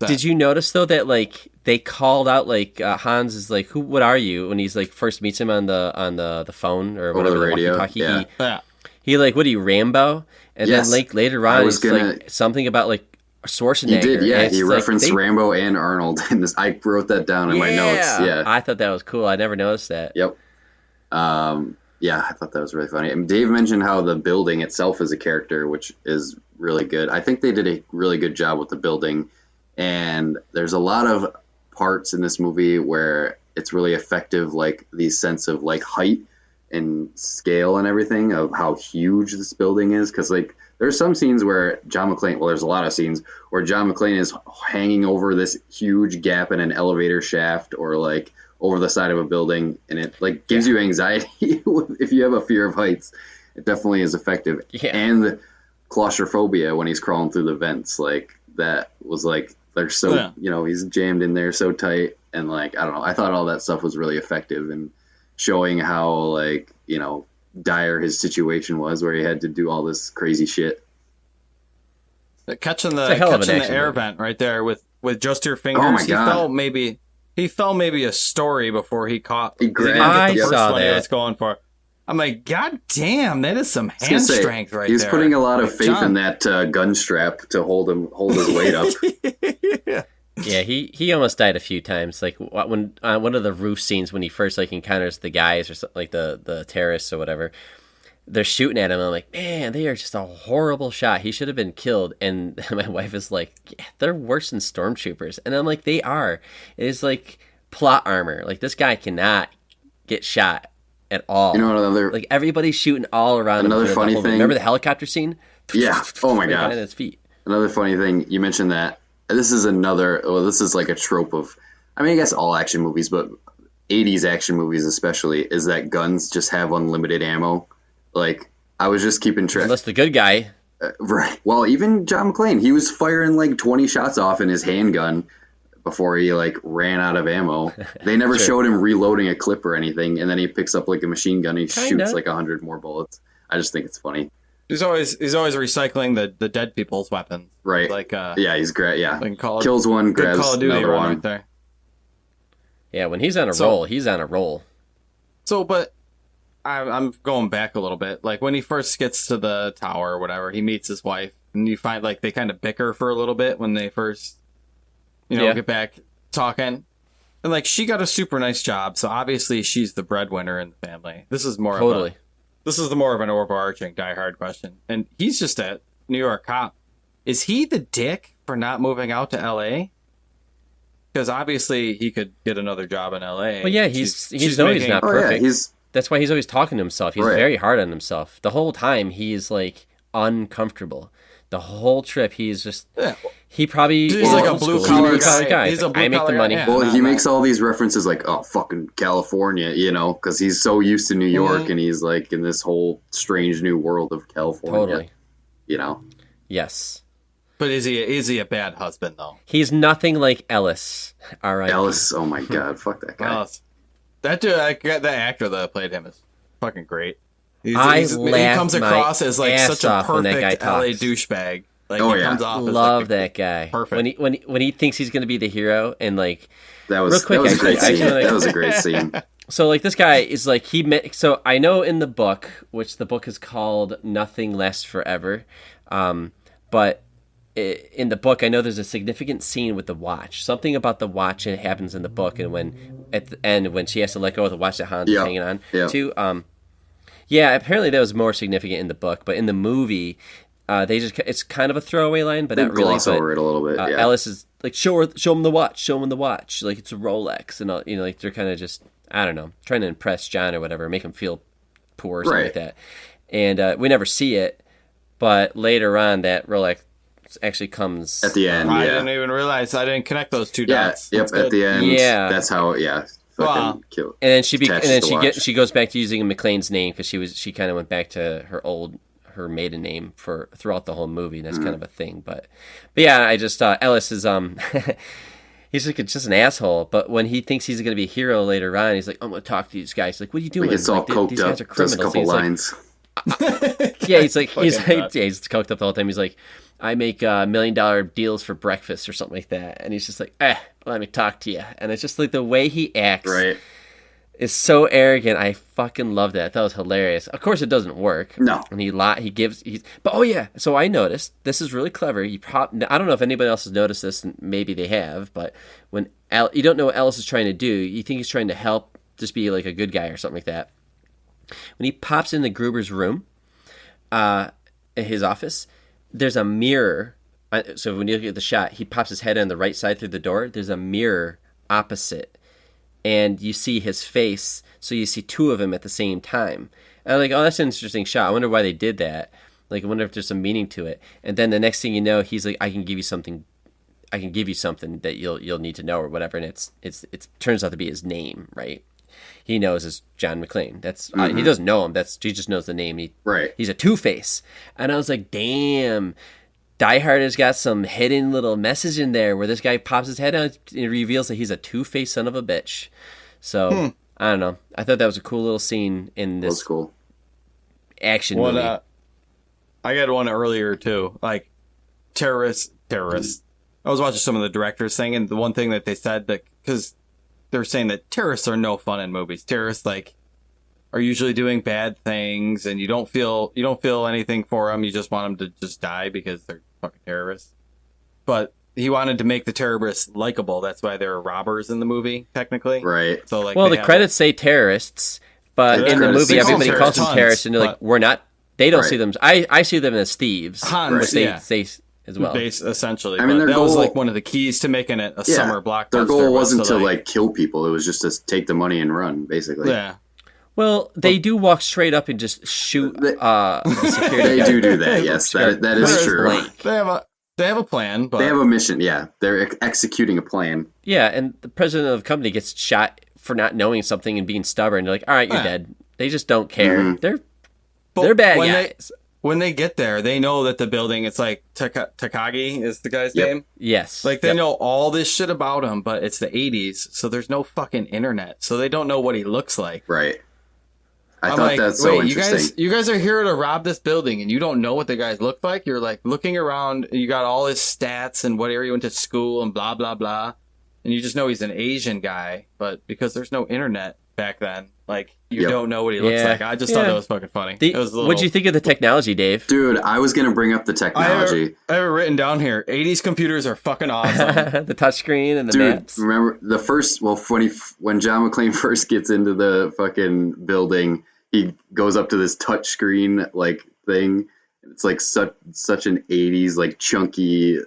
Did you notice though that like they called out like Hans is like, what are you, when he's like first meets him on the phone or whatever, the radio. Walkie-talkie, he like, what are you, Rambo? And then like later on he's like something about like Schwarzenegger. He did, he referenced Rambo and Arnold in this. I wrote that down in my notes. Yeah, I thought that was cool. I never noticed that. Yep. I thought that was really funny. And Dave mentioned how the building itself is a character, which is really good. I think they did a really good job with the building. And there's a lot of parts in this movie where it's really effective, like the sense of like height and scale and everything of how huge this building is. Because like there's some scenes where John McClane, there's a lot of scenes where John McClane is hanging over this huge gap in an elevator shaft or like over the side of a building, and it like gives you anxiety if you have a fear of heights. It definitely is effective. Yeah. And the claustrophobia when he's crawling through the vents, like that was like They're so, he's jammed in there so tight. And like, I don't know. I thought all that stuff was really effective in showing how like, dire his situation was where he had to do all this crazy shit. Catching the air vent right there with just your fingers. Oh my God. He fell maybe a story before he caught. He grabbed the first one he was going for. I'm like, God damn, that is some hand strength right there. He's putting a lot of faith in that gun strap to hold his weight up. Yeah, he almost died a few times. Like when one of the roof scenes when he first like encounters the guys or something, like the terrorists or whatever. They're shooting at him. I'm like, man, they are just a horrible shot. He should have been killed. And my wife is like, yeah, they're worse than stormtroopers. And I'm like, they are. It is like plot armor. Like this guy cannot get shot at all. Like everybody's shooting all around him. Another funny thing. Remember the helicopter scene? Yeah. Oh my God. At his feet. Another funny thing. You mentioned that. This is like a trope of, I guess all action movies, but 80s action movies especially, is that guns just have unlimited ammo. Like, I was just keeping track. Unless the good guy. Right. Well, even John McClane, he was firing like 20 shots off in his handgun before he like ran out of ammo. They never showed him reloading a clip or anything, and then he picks up like a machine gun and he shoots like 100 more bullets. I just think it's funny. He's always recycling the dead people's weapons. Right. Like he's great. Yeah. Like kills one, grabs Call of Duty another one. Right there. Yeah, when he's on a roll, he's on a roll. So, but I'm going back a little bit. Like when he first gets to the tower or whatever, he meets his wife, and you find like they kind of bicker for a little bit when they first, get back talking. And like she got a super nice job, so obviously she's the breadwinner in the family. This is more of an overarching Die Hard question. And he's just a New York cop. Is he the dick for not moving out to L.A.? Because obviously he could get another job in L.A. Well, yeah, he's not perfect. Yeah, that's why he's always talking to himself. He's very hard on himself. The whole time, he's, like, uncomfortable. The whole trip, he's just... Yeah. He probably... He's like a blue-collar guy. He's a blue-collar guy. I make the money. Yeah, well, he makes all these references like, oh, fucking California, because he's so used to New York, and he's, like, in this whole strange new world of California. Totally. Yes. But is he a bad husband, though? He's nothing like Ellis. All right. Ellis, oh my God, fuck that guy. That dude, that actor that played him is fucking great. He comes across as like such a perfect LA douchebag. Like he comes off as love that guy. Perfect. When he thinks he's going to be the hero, and like that was a great scene. That was a great scene. So like this guy is like so I know in the book, which the book is called Nothing Lasts Forever, but in the book, I know there's a significant scene with the watch. Something about the watch that happens in the book, and at the end when she has to let go of the watch that Hans is hanging on to. Apparently that was more significant in the book, but in the movie, it's kind of a throwaway line, but not really. Gloss over it a little bit. Ellis is like, show him the watch, like it's a Rolex, and all, like they're kind of just, I don't know, trying to impress John or whatever, make him feel poor or something like that. And we never see it, but later on that Rolex actually comes at the end. I didn't even realize. I didn't connect those two dots. Yep. At the end. Yeah. That's how. Yeah. Wow. And then she goes back to using McClane's name because she kind of went back to her maiden name throughout the whole movie. That's kind of a thing. But yeah, I just Ellis is he's just an asshole. But when he thinks he's going to be a hero later on, he's like, I'm going to talk to these guys. He's like, what are you doing? It's all coked these up. guys are criminals. Does a couple lines. He's coked up the whole time. He's like, I make $1 million deals for breakfast or something like that. And he's just like, let me talk to you. And it's just like the way he acts is so arrogant. I fucking love that. That was hilarious. Of course, it doesn't work. No. And so I noticed, this is really clever. I don't know if anybody else has noticed this, and maybe they have, but when you don't know what Ellis is trying to do, you think he's trying to help, just be like a good guy or something like that. When he pops into Gruber's room, in his office, there's a mirror. So when you look at the shot, he pops his head on the right side through the door. There's a mirror opposite, and you see his face. So you see two of them at the same time. And I'm like, oh, that's an interesting shot. I wonder why they did that. Like, I wonder if there's some meaning to it. And then the next thing you know, he's like, I can give you something that you'll need to know or whatever. And it turns out to be his name, right? He knows as John McClane. That's he doesn't know him. He just knows the name. He's a Two-Face. And I was like, damn. Die Hard has got some hidden little message in there where this guy pops his head out and reveals that he's a two-faced son of a bitch. So, I don't know. I thought that was a cool little scene in this cool. action movie. I got one earlier, too. Like, terrorists. I was watching some of the directors saying, and the one thing that they said, that because they're saying that terrorists are no fun in movies. Terrorists, like, are usually doing bad things, and you don't feel anything for them. You just want them to just die because they're fucking terrorists. But he wanted to make the terrorists likable. That's why they're robbers in the movie, technically. Right. So, like, well, the credits say terrorists, but in the movie, everybody calls them terrorists, and they're like, we're not. They don't see them. I see them as thieves. Hans, they say as well. Essentially. I mean, that goal, was like one of the keys to making it a summer blockbuster. Their goal wasn't to like kill people. It was just to take the money and run, basically. Yeah. Well, they do walk straight up and just shoot the security guy. They do that, yes. That is true. They have a plan. But... They have a mission, yeah. They're executing a plan. Yeah, and the president of the company gets shot for not knowing something and being stubborn. They're like, all right, you're dead. They just don't care. Mm-hmm. They're bad guys. When they get there, they know that the building, it's like Takagi is the guy's name? Yes. Like, they know all this shit about him, but it's the 80s, so there's no fucking internet. So they don't know what he looks like. Right. I thought that's so interesting. You guys are here to rob this building, and you don't know what the guys look like? You're, like, looking around, and you got all his stats and what area he went to school and blah, blah, blah. And you just know he's an Asian guy, but because there's no internet back then, like, you don't know what he looks like. I just thought that was fucking funny. What'd you think of the technology, Dave? Dude, I was going to bring up the technology. I have it written down here. 80s computers are fucking awesome. The touchscreen and the maps. Remember the first, when John McClane first gets into the fucking building, he goes up to this touchscreen, like, thing. It's like such an 80s, like, chunky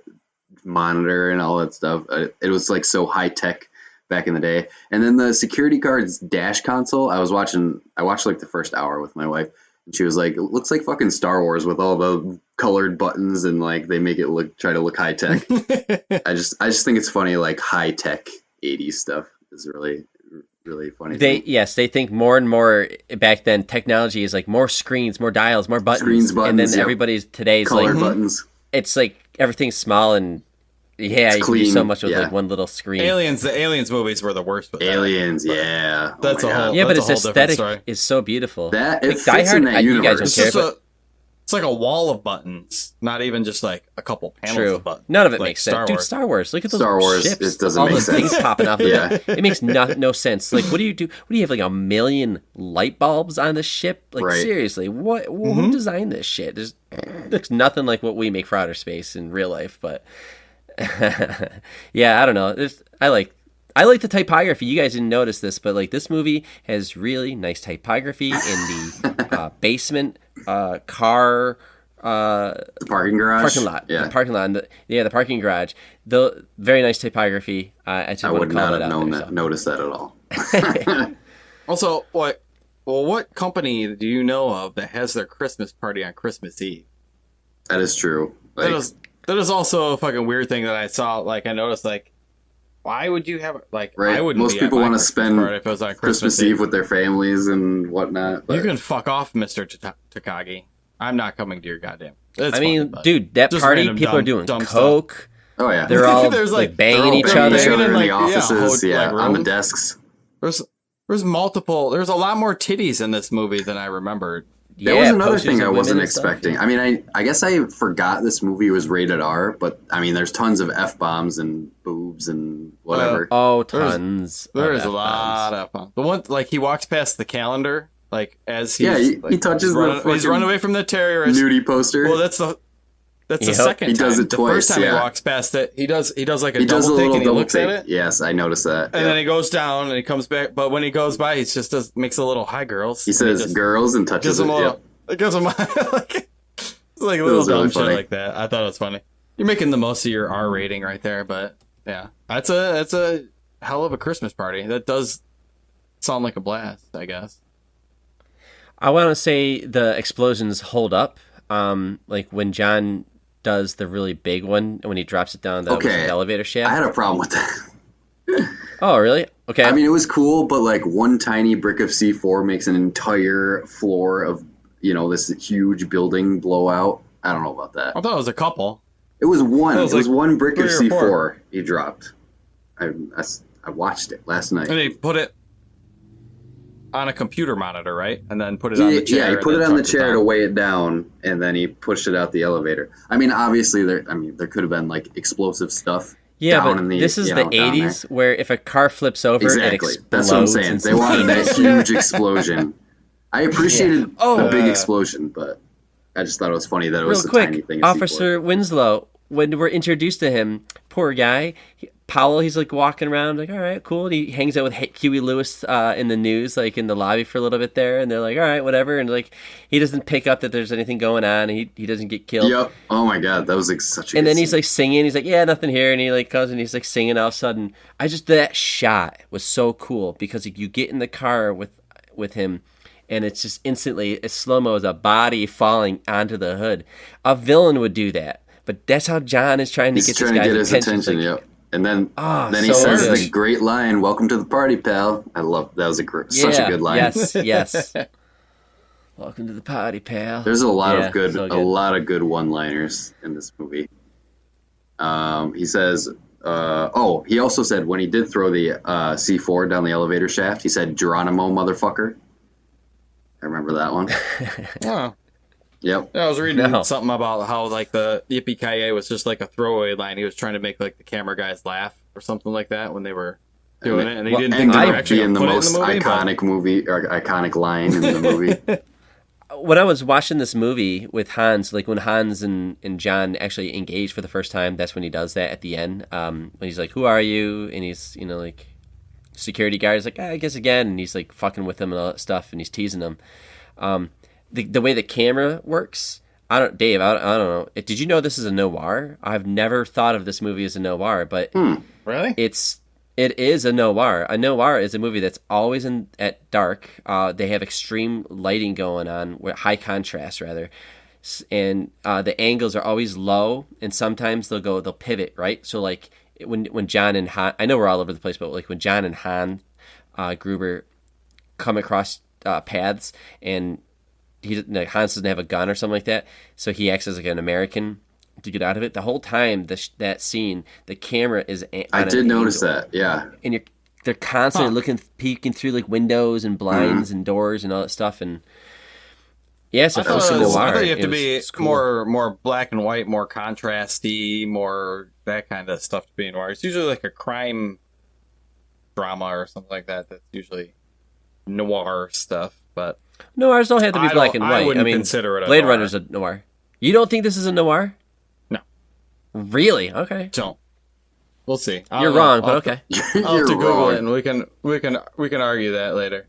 monitor and all that stuff. It was, like, so high-tech back in the day. And then the security guard's dash console, I watched like the first hour with my wife, and she was like, it looks like fucking Star Wars with all the colored buttons, and like they make it try to look high tech. I just think it's funny, like high tech 80s stuff is really, really funny. They think more and more back then technology is like more screens, more dials, more buttons, and then everybody's today's colored like buttons. It's like everything's small and you can do so much with like one little screen. The Aliens movies were the worst with Aliens, that. yeah. That's a whole. Yeah, but its its aesthetic is so beautiful. That like, it Die fits Hard, in that universe. You guys don't care, it's like a wall of buttons, not even just like a couple panels of buttons. None of it makes sense. Dude, Star Wars. Look at those Star Wars, ships. it doesn't all make those sense. things popping off. It makes no sense. Like, what do you do? What do you have, like a million light bulbs on the ship? Like, seriously, what? Who designed this shit? It looks nothing like what we make for outer space in real life, but... yeah, I don't know. I like the typography. You guys didn't notice this, but like this movie has really nice typography in the basement car the parking garage, lot, the parking lot, and the parking garage. The very nice typography. I would not have noticed that at all. Also, what company do you know of that has their Christmas party on Christmas Eve? That is true. Like, that is also a fucking weird thing that I saw. Like, I noticed, like, why would you have, like, right. I wouldn't Most people want to spend if it was on Christmas Eve with their families and whatnot. But... You can fuck off, Mr. Takagi. I'm not coming to your goddamn. Dude, that party, people are doing coke. Stuff. Oh, yeah. They're all like banging each other. In the offices, on the desks. There's multiple. There's a lot more titties in this movie than I remembered. That was another thing I wasn't expecting. I mean, I guess I forgot this movie was rated R, but I mean, there's tons of F-bombs and boobs and whatever. Tons. There is a lot of F-bombs. The one, like, he walks past the calendar, like, as he's... he touches he's run away from the terrorist. Nudie poster. Well, that's the second time. He does it twice, the first time he walks past it, he does like a double take and he looks at it. Yes, I noticed that. And then he goes down and he comes back, but when he goes by, he just makes a little hi girls. He says girls and touches it. It gives him like a little dumb shit like that. I thought it was funny. You're making the most of your R rating right there, but yeah, that's a hell of a Christmas party. That does sound like a blast, I guess. I want to say the explosions hold up. Like when John does the really big one and when he drops it down the elevator shaft. I had a problem with that. Oh, really? Okay. I mean, it was cool, but like one tiny brick of C4 makes an entire floor of, this huge building blow out. I don't know about that. I thought it was a couple. It was one. It was one brick of 3 or 4. C4 he dropped. I watched it last night. And he put it on a computer monitor, right? And then put it on the chair. Yeah, he put it on the chair to weigh it down, and then he pushed it out the elevator. I mean, obviously, there could have been like explosive stuff. Yeah, down but in the, this is the 80s where if a car flips over, it explodes. That's what I'm saying. They wanted that huge explosion. I appreciated the big explosion, but I just thought it was funny that it was a tiny thing. Officer Winslow, when we're introduced to him, poor guy, Powell, he's like walking around like, all right, cool. And he hangs out with Huey Lewis in the news, like in the lobby for a little bit there. And they're like, all right, whatever. And like, he doesn't pick up that there's anything going on. And he doesn't get killed. Yep. Oh my God. That was like such a And then scene. he's like singing. He's like, yeah, nothing here. And he like comes and he's like singing all of a sudden. That shot was so cool because you get in the car with him and it's just instantly as slow-mo as a body falling onto the hood. A villain would do that. But that's how John is trying to get this guy's attention. Like, yep. And then he says the great line, "Welcome to the party, pal." I love that. Was such a good line. Yes. Welcome to the party, pal. There's a lot of good one-liners in this movie. He says, he also said when he did throw the C4 down the elevator shaft, he said, "Geronimo, motherfucker." I remember that one. Oh. Yep. Yeah, I was reading something about how like the Yippee-ki-yay was just like a throwaway line. He was trying to make like the camera guys laugh or something like that when they were doing it, and he didn't think they were actually in the most iconic line in the movie. When I was watching this movie with Hans, like when Hans and John actually engage for the first time, that's when he does that at the end. When he's like, "Who are you?" and he's like security guard is like, "I guess again," and he's like fucking with him and all that stuff, and he's teasing him. The way the camera works, Dave, I don't know. Did you know this is a noir? I've never thought of this movie as a noir, but really, it is a noir. A noir is a movie that's always at dark. They have extreme lighting going on, high contrast rather, and the angles are always low. And sometimes they'll pivot, right? So like when John and Han, I know we're all over the place, but like when John and Han Gruber come across paths and Hans doesn't have a gun or something like that, so he acts as like an American to get out of it. The whole time that scene, the camera is on I did notice that, yeah. And they're constantly peeking through like windows and blinds and doors and all that stuff. And yeah, it's a full noir. I thought you have to be cool. more black and white, more contrasty, more that kind of stuff to be noir. It's usually like a crime drama or something like that. That's usually noir stuff, but noirs don't have to be black and white. I mean, consider it a Blade noir. Runner's a noir. You don't think this is a noir? No. Really? Okay. Don't. We'll see. You're wrong, but okay. I'll have to Google it, and we can argue that later.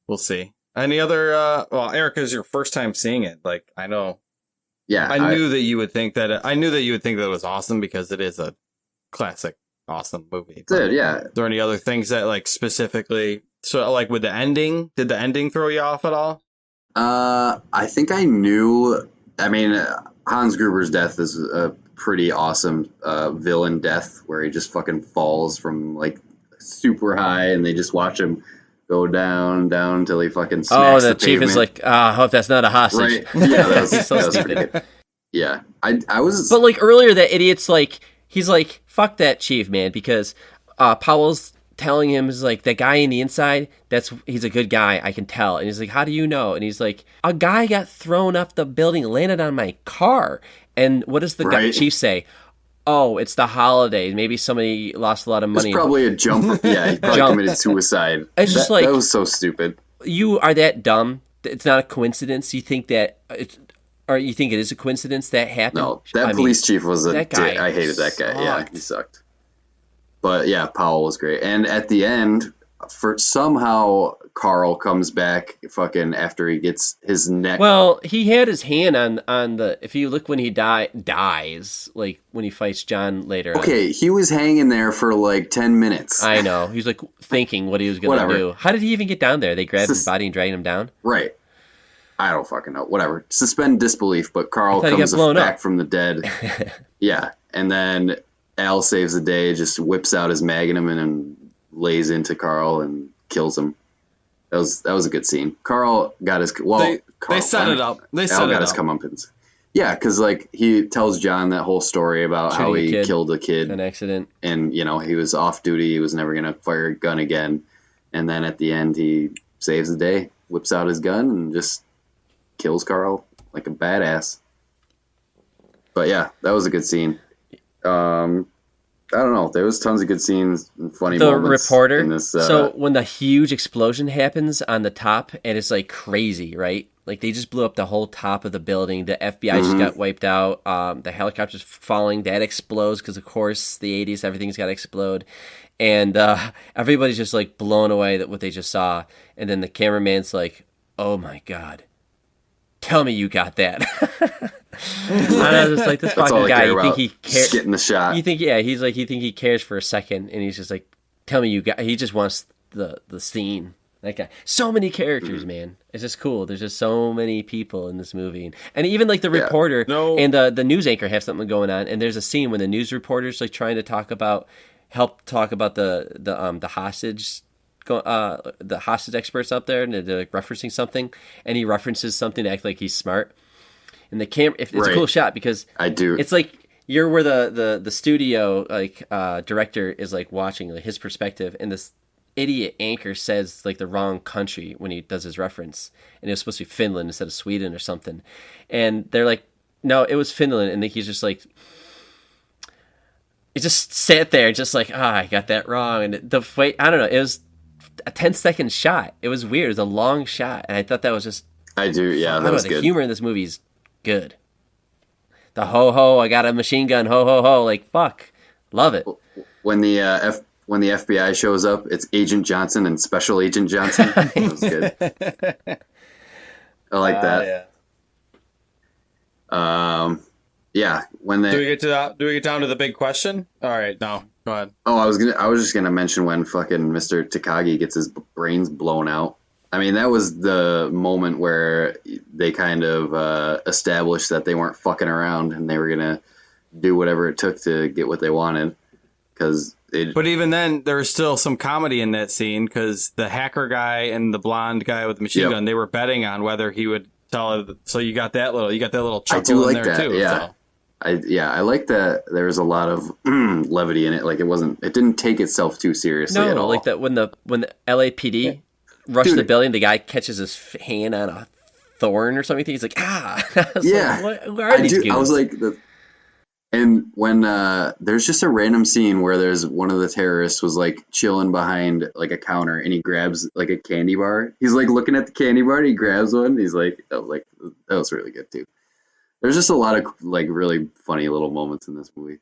We'll see. Any other? Erica, is your first time seeing it? Like, I know. Yeah, I knew that you would think that. I knew that you would think that it was awesome because it is a classic, awesome movie. Dude, yeah. Are there any other things that like specifically? So, like with the ending, did the ending throw you off at all? I think I knew. I mean, Hans Gruber's death is a pretty awesome villain death where he just fucking falls from like super high, and they just watch him go down until he fucking smacks the chief pavement. is like, I hope that's not a hostage. Right? Yeah, that was pretty good. Yeah, I was. But like earlier, that idiot's like, he's like, fuck that chief, man, because Powell's telling him is like that guy in the inside. He's a good guy. I can tell. And he's like, how do you know? And he's like, a guy got thrown off the building, landed on my car. And what does the guy, chief say? Oh, it's the holidays. Maybe somebody lost a lot of money. It's probably a jump. Yeah, he probably committed suicide. It's just that was so stupid. You are that dumb. It's not a coincidence. You think that or you think it is a coincidence that happened? No, police chief was a dick. I hated that guy. Sucked. Yeah, he sucked. But yeah, Powell was great. And at the end, somehow Carl comes back fucking after he gets his neck. Well, he had his hand on the. If you look when he dies, like when he fights John later. Okay, he was hanging there for like 10 minutes. I know. He's like thinking what he was going to do. How did he even get down there? They grabbed his body and dragged him down? Right. I don't fucking know. Whatever. Suspend disbelief, but Carl comes back from the dead. Yeah. And then Al saves the day, just whips out his magnum and lays into Carl and kills him. That was a good scene. Carl got his they set it up. They set Al it got his up. comeuppance. Yeah, because like he tells John that whole story about how Shooting a he kid. killed a kid, An accident. and he was off duty. He was never gonna fire a gun again. And then at the end, he saves the day, whips out his gun, and just kills Carl like a badass. But yeah, that was a good scene. I don't know. There was tons of good scenes and funny The moments. reporter. In this, So when the huge explosion happens on the top, and it's like crazy, right? Like they just blew up the whole top of the building. The FBI just got wiped out. The helicopter's falling. That explodes because, of course, the 80s, everything's got to explode. And everybody's just like blown away at what they just saw. And then the cameraman's like, "Oh my God, tell me you got that." And I was just like, this That's all fucking I guy, care you think about, he cares? getting the shot. You think, yeah, he's like, you think he cares for a second, and he's just like, tell me you got. He just wants the scene. That guy. So many characters, man. It's just cool. There's just so many people in this movie, and even like the reporter and the news anchor have something going on. And there's a scene when the news reporter's like trying to help talk about the hostage. The hostage experts up there, and they're like referencing something, and he references something to act like he's smart. And the camera, it's a cool shot because I do. It's like you're where the studio director is like watching like his perspective, and this idiot anchor says like the wrong country when he does his reference, and it was supposed to be Finland instead of Sweden or something, and they're like, no, it was Finland, and he's just like. He just sat there, just like, I got that wrong, and the wait, I don't know, it was a 10-second shot. It was weird. It was a long shot, and I thought that was just. I do. Yeah, that was the good. humor in this movie is good. The ho, I got a machine gun, ho, like, fuck. Love it. When the FBI shows up, it's Agent Johnson and Special Agent Johnson. That was good. I like that. Yeah. Yeah. When they Do we get down to the big question? All right, no, go ahead. Oh, I was just gonna mention when fucking Mr. Takagi gets his brains blown out. I mean, that was the moment where they kind of established that they weren't fucking around and they were gonna do whatever it took to get what they wanted. But even then, there was still some comedy in that scene because the hacker guy and the blonde guy with the machine gun, they were betting on whether he would tell her. So you got that little chuckle in there that, too. Yeah. So. I like that there was a lot of levity in it. Like it didn't take itself too seriously at all. Like that when the LAPD rushed the building, the guy catches his hand on a thorn or something. He's like, I was yeah, like, what are these goons? I was like, and when there's just a random scene where there's one of the terrorists was like chilling behind like a counter and he grabs like a candy bar. He's like looking at the candy bar and he grabs one. He's like, that was really good too. There's just a lot of like really funny little moments in this movie,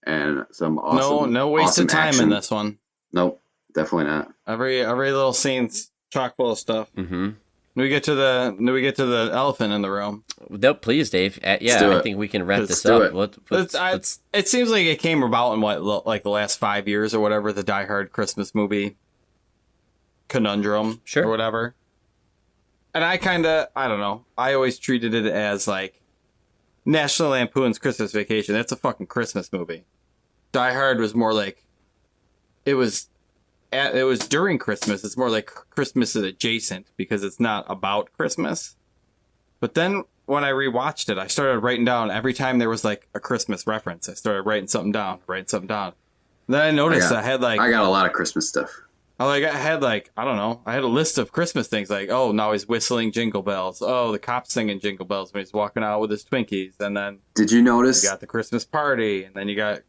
and some awesome. No wasted time action. in this one. Nope, definitely not. Every little scene's chock full of stuff. Mm-hmm. Do we get to the elephant in the room? No, please, Dave. I think we can wrap this up. It seems like it came about in like the last 5 years or whatever. The Die Hard Christmas movie conundrum, or whatever. And I don't know. I always treated it as like. National Lampoon's Christmas Vacation. That's a fucking Christmas movie. Die Hard was more like it was during Christmas. It's more like Christmas is adjacent because it's not about Christmas. But then when I rewatched it, I started writing down every time there was like a Christmas reference. I started writing something down. And then I noticed I got a lot of Christmas stuff. I had a list of Christmas things like, oh, now he's whistling Jingle Bells. Oh, the cop's singing Jingle Bells when he's walking out with his Twinkies. And then did you notice you got the Christmas party, and then you got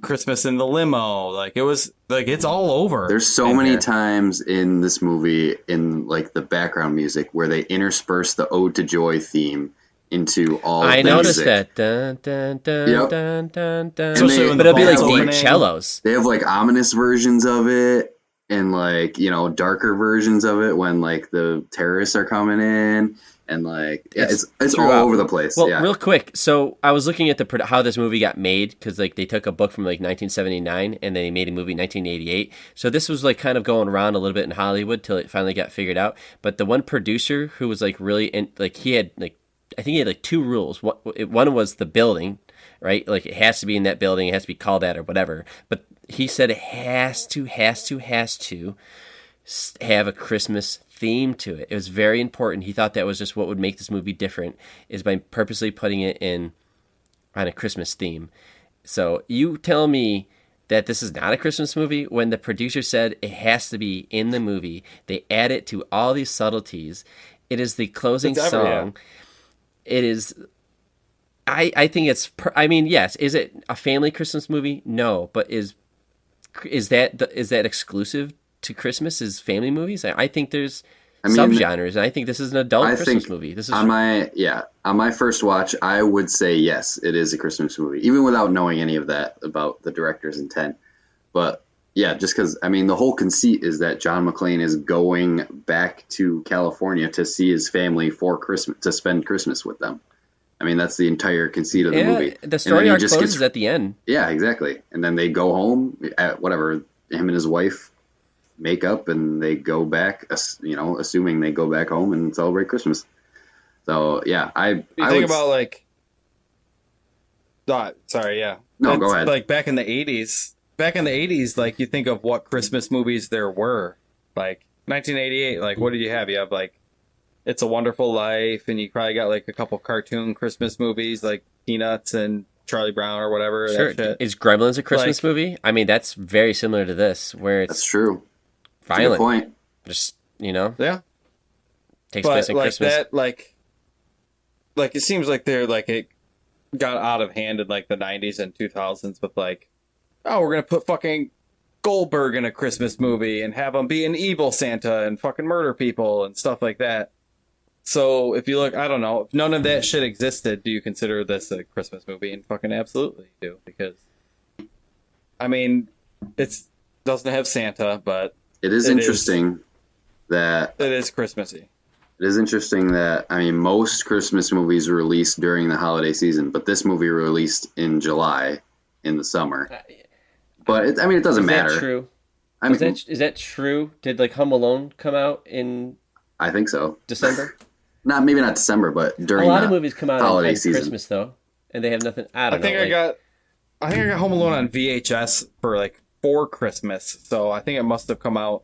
Christmas in the limo. Like it was like it's all over. There's so many times in this movie in like the background music where they intersperse the Ode to Joy theme into all. I noticed music. That. Dun, dun, dun, yep. dun, dun, dun, dun. But it'll be like deep cellos. They have like ominous versions of it. And like, darker versions of it when like the terrorists are coming in and like it's all over the place. Well, real quick. So I was looking at how this movie got made because like they took a book from like 1979 and they made a movie in 1988. So this was like kind of going around a little bit in Hollywood till it finally got figured out. But the one producer who was like really he had like, I think he had like two rules. One was the building, right? Like it has to be in that building. It has to be called that or whatever. But he said it has to have a Christmas theme to it. It was very important. He thought that was just what would make this movie different, is by purposely putting it in on a Christmas theme. So you tell me that this is not a Christmas movie when the producer said it has to be in the movie. They add it to all these subtleties. It is the closing song. It is. I think it's. I mean, yes. Is it a family Christmas movie? No, but is that exclusive to Christmas? Is family movies? I think there's subgenres, and I think this is an adult Christmas movie. This is on my first watch. I would say yes, it is a Christmas movie, even without knowing any of that about the director's intent. But yeah, just because the whole conceit is that John McClane is going back to California to see his family for Christmas, to spend Christmas with them. That's the entire conceit of the movie. The story arc closes at the end. Yeah, exactly. And then they go home at whatever, him and his wife make up, and they go back, assuming they go back home and celebrate Christmas. So yeah, I think about like, sorry, yeah. No, go ahead. Like back in the 80s, like you think of what Christmas movies there were. Like 1988, like what did you have? You have like It's a Wonderful Life, and you probably got like a couple cartoon Christmas movies like Peanuts and Charlie Brown or whatever. Sure. That shit. Is Gremlins a Christmas movie? That's very similar to this, where it's that's true. Violent. Good point. Just yeah, takes place at like Christmas. That, like it seems like they're like it got out of hand in like the 90s and 2000s with like, oh, we're gonna put fucking Goldberg in a Christmas movie and have him be an evil Santa and fucking murder people and stuff like that. So if you look, I don't know, if none of that shit existed, do you consider this a Christmas movie? And fucking absolutely do, because it doesn't have Santa, but it is interesting that it is Christmassy. It is interesting that most Christmas movies are released during the holiday season, but this movie released in July in the summer. But it doesn't matter. Is that true? Is that true? Did like Home Alone come out in? I think so. December. Maybe not December, but during a lot of movies come out holiday on season. Christmas though, and they have nothing. I think I got Home Alone on VHS for Christmas, so I think it must have come out.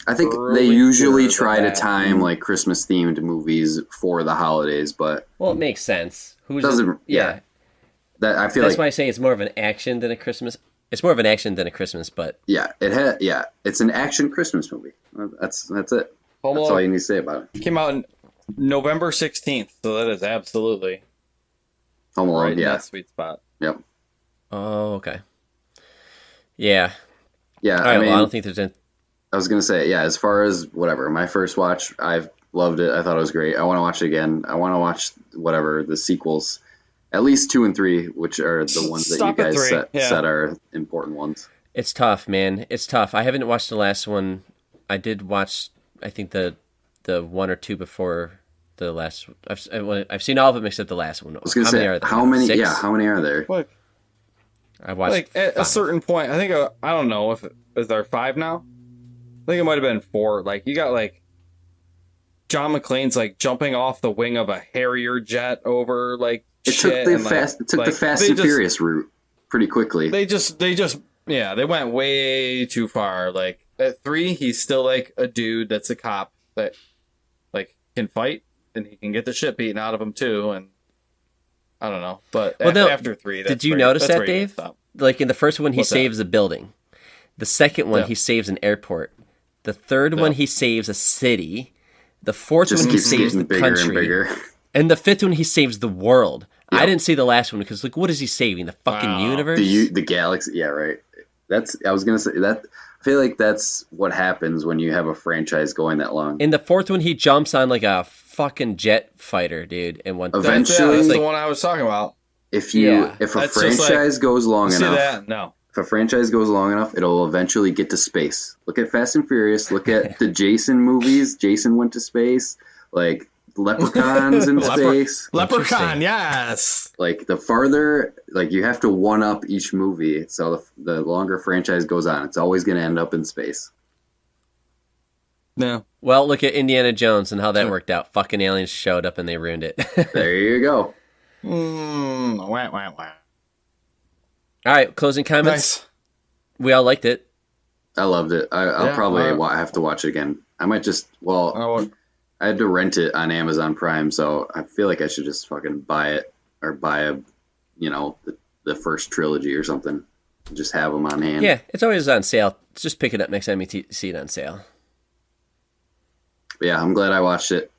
I think they usually try to time like Christmas themed movies for the holidays, but it makes sense. Yeah. That I feel that's like, why I say it's more of an action than a Christmas. It's more of an action than a Christmas, but yeah, it's an action Christmas movie. That's it. That's all you need to say about it. It came out on November 16th, so that is absolutely Home Alone, right in that sweet spot. Yep. Oh, okay. Yeah. Yeah. All right, I don't think there's any. I was gonna say, yeah. As far as whatever, my first watch, I've loved it. I thought it was great. I want to watch it again. I want to watch whatever the sequels, at least 2 and 3, which are the ones that you guys said are important ones. It's tough, man. It's tough. I haven't watched the last one. I did watch, I think the 1 or 2 before the last. I've seen all of them except the last one. I was gonna say, how many? 6? Yeah, how many are there? Look, I watched at 5. a certain point. I think I don't know if is there 5 now. I think it might have been 4. Like you got like John McClane's like jumping off the wing of a Harrier jet over like. It took the Fast and Furious route pretty quickly. They went way too far. Like at 3, he's still like a dude that's a cop that like can fight and he can get the shit beaten out of him too. And I don't know, but after 3, did you notice that, Dave? Like in the first one, he saves a building. The second one, he saves an airport. The third one, he saves a city. The fourth one, he saves the country. And bigger. And the 5th one, he saves the world. Yep. I didn't see the last one because, like, what is he saving? The fucking universe? The galaxy. Yeah, right. I was going to say that. I feel like that's what happens when you have a franchise going that long. In the 4th one, he jumps on, like, a fucking jet fighter, dude. And eventually, that's the one I was talking about. If a franchise goes long enough. If a franchise goes long enough, it'll eventually get to space. Look at Fast and Furious. Look at the Jason movies. Jason went to space. Like, Leprechauns in space. Leprechaun, yes. Like, the farther, like, you have to one-up each movie. So the longer franchise goes on, it's always going to end up in space. No. Well, look at Indiana Jones and how that worked out. Fucking aliens showed up and they ruined it. There you go. Wah. All right, closing comments. Nice. We all liked it. I loved it. I'll probably have to watch it again. I might just, I had to rent it on Amazon Prime, so I feel like I should just fucking buy it or buy the first trilogy or something. Just have them on hand. Yeah, it's always on sale. Just pick it up next time you see it on sale. But yeah, I'm glad I watched it.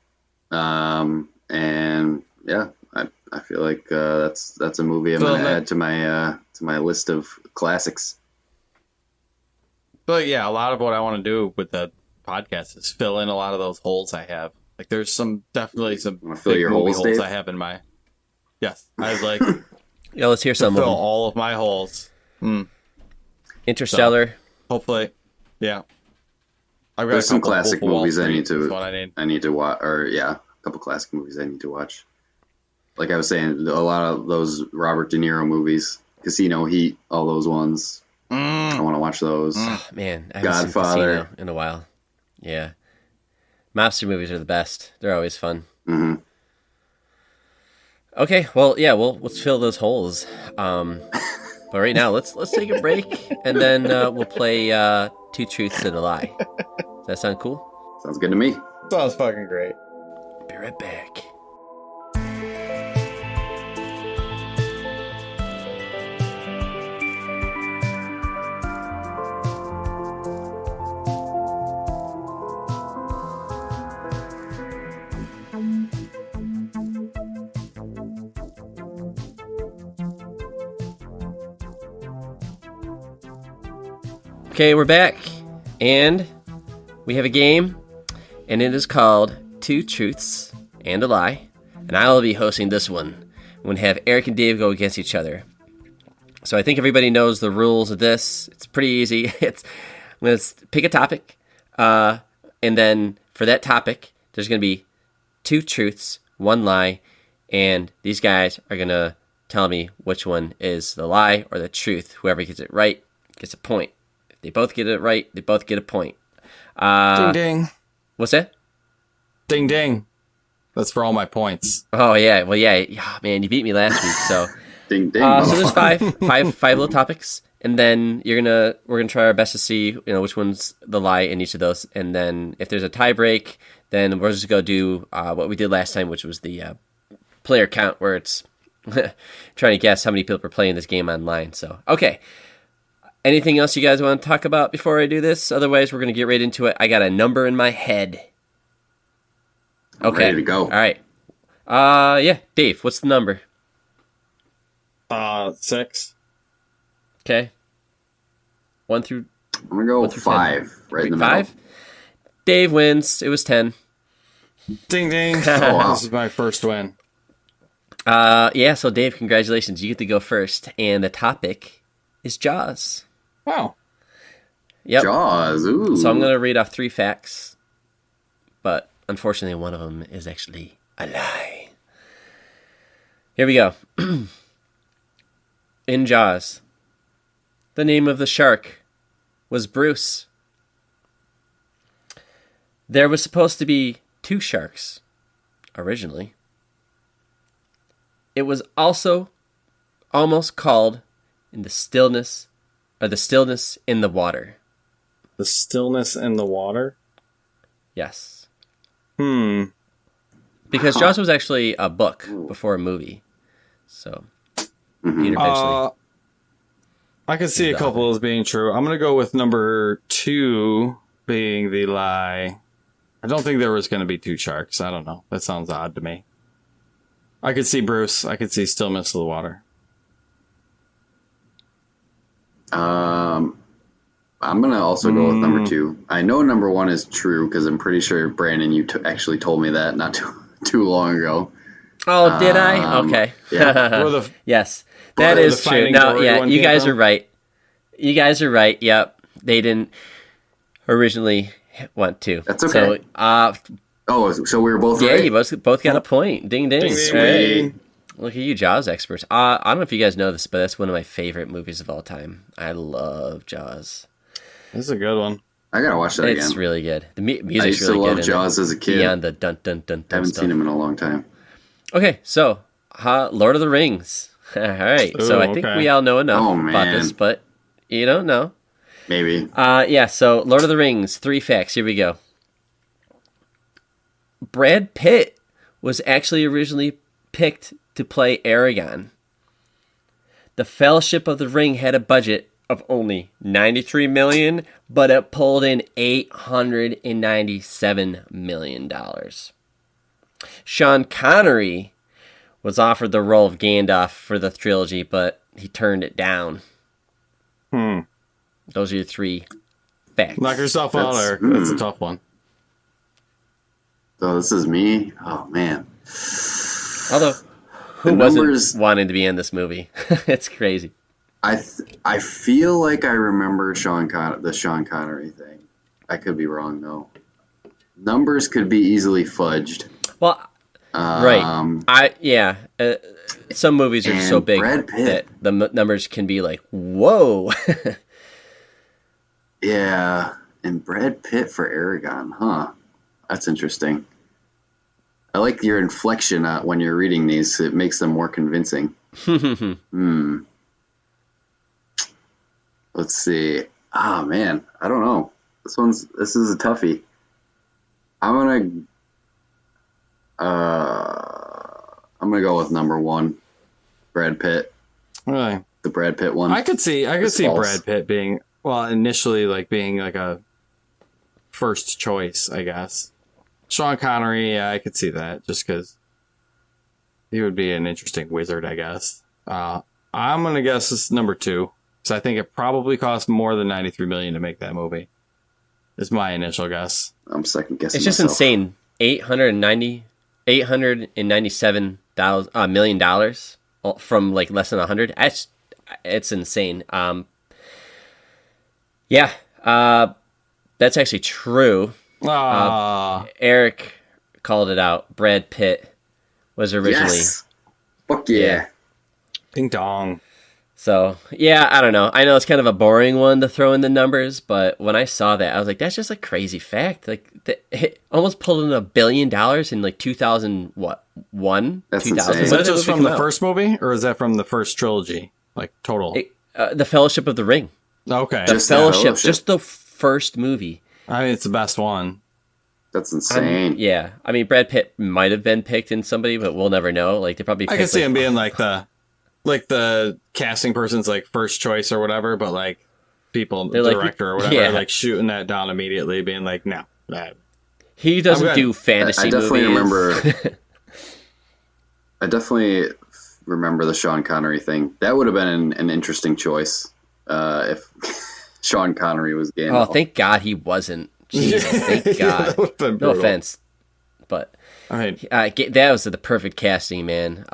And yeah, I feel like that's a movie I'm gonna add to my list of classics. But yeah, a lot of what I want to do with the podcast is fill in a lot of those holes I have. Like, there's definitely some fill your movie holes, Dave? I have in my. Yes, I'd like Yeah, let's hear some to of fill them. all of my holes. Interstellar. So, hopefully, yeah. I've got There's a some couple classic Wolf of Wall movies I Street need to is what I need to watch, or a couple classic movies I need to watch. Like I was saying, a lot of those Robert De Niro movies, Casino, Heat, all those ones. I want to watch those. Oh, man, I haven't seen Godfather. Casino in a while. Yeah. Mobster movies are the best. They're always fun. Mm-hmm. Okay, well, yeah, let's fill those holes. But right now, let's take a break, and then we'll play Two Truths and a Lie. Does that sound cool? Sounds good to me. Sounds fucking great. Be right back. Okay, we're back, and we have a game, and it is called Two Truths and a Lie, and I will be hosting this one. I'm going to have Eric and Dave go against each other. So I think everybody knows the rules of this. It's pretty easy. I'm going to pick a topic, and then for that topic, there's going to be two truths, one lie, and these guys are going to tell me which one is the lie or the truth. Whoever gets it right gets a point. If they both get it right, they both get a point. Ding ding. What's that? Ding ding. That's for all my points. Oh yeah, well yeah, man, you beat me last week. So, Ding ding. so there's five little topics, and then we're gonna try our best to see which one's the lie in each of those, and then if there's a tie break, then we're just gonna do what we did last time, which was the player count, where it's trying to guess how many people are playing this game online. So okay. Anything else you guys want to talk about before I do this? Otherwise, we're going to get right into it. I got a number in my head. Okay. Ready to go. All right. Yeah. Dave, what's the number? 6. Okay. 1 through... I'm going to go 5, 10. right in the middle. 5? Dave wins. It was 10. Ding ding. wow. This is my first win. Yeah, so Dave, congratulations. You get to go first. And the topic is Jaws. Wow. Yep. Jaws, ooh. So I'm going to read off 3 facts, but unfortunately one of them is actually a lie. Here we go. In Jaws, the name of the shark was Bruce. There was supposed to be 2 sharks originally. It was also almost called the stillness in the water. The stillness in the water? Yes. Because Jaws was actually a book before a movie. So, Peter eventually... I can see a couple as being true. I'm going to go with number 2 being the lie. I don't think there was going to be 2 sharks. I don't know. That sounds odd to me. I could see Bruce. I could see stillness of the water. I'm going to also go with number 2. I know number 1 is true because I'm pretty sure, Brandon, you actually told me that not too long ago. Oh, did I? Okay. Yeah. Yes, that is true. No, yeah, you guys from? are right. You guys are right. Yep. They didn't originally want to. That's okay. So, so we were both yeah, right? you both got a point. Ding, ding. Ding, Sweet. Right. Look at you, Jaws experts. I don't know if you guys know this, but that's one of my favorite movies of all time. I love Jaws. This is a good one. I got to watch that again. It's really good. The music's I used really to love good. Jaws as a kid. Beyond the dun dun dun dun Haven't stuff. seen him in a long time. Okay, so Lord of the Rings. All right, so I think we all know enough about this, but you don't know. Maybe. Yeah, so Lord of the Rings, 3 facts. Here we go. Brad Pitt was actually originally picked to play Aragorn. The Fellowship of the Ring had a budget of only $93 million, but it pulled in $897 million. Sean Connery was offered the role of Gandalf for the trilogy, but he turned it down. Those are your 3 facts. Knock yourself out, Eric. That's a tough one. So this is me. Oh man. Although, who wasn't wanting to be in this movie? It's crazy. I feel like I remember the Sean Connery thing. I could be wrong though. Numbers could be easily fudged. Well, right. Some movies are so big that the numbers can be like, whoa. Yeah, and Brad Pitt for Aragorn, huh? That's interesting. I like your inflection when you're reading these. It makes them more convincing. Let's see. Oh man, I don't know. This is a toughie. I'm gonna go with number 1, Brad Pitt. Really? The Brad Pitt one. I could see Brad Pitt being initially being like a first choice, I guess. Sean Connery, I could see that just because he would be an interesting wizard, I guess. I'm gonna guess this is number 2 because I think it probably cost more than $93 million to make that movie. Is my initial guess. I'm second guessing. It's just insane. $897 million from like less than 100. It's insane. That's actually true. Eric called it out. Brad Pitt was originally. Yes. Fuck yeah. Ding dong. So, yeah, I don't know. I know it's kind of a boring one to throw in the numbers, but when I saw that, I was like, that's just a crazy fact. Like, it almost pulled in $1 billion in like 2000, what, 1? That's 2000? insane. Is that just from the first movie, or is that from the first trilogy? Like, total? The Fellowship of the Ring. Okay. The Fellowship, just the first movie. I mean, it's the best one. That's insane. I mean, Brad Pitt might have been picked in somebody, but we'll never know. Like, they probably. I can see him being like the casting person's like first choice or whatever, but like people, the director or whatever, like shooting that down immediately, being like, no, he doesn't do fantasy. I definitely movies. I definitely remember the Sean Connery thing. That would have been an interesting choice if Sean Connery was Gandalf. Oh, thank God he wasn't. Jesus, thank God. No offense, but I mean, that was the perfect casting, man.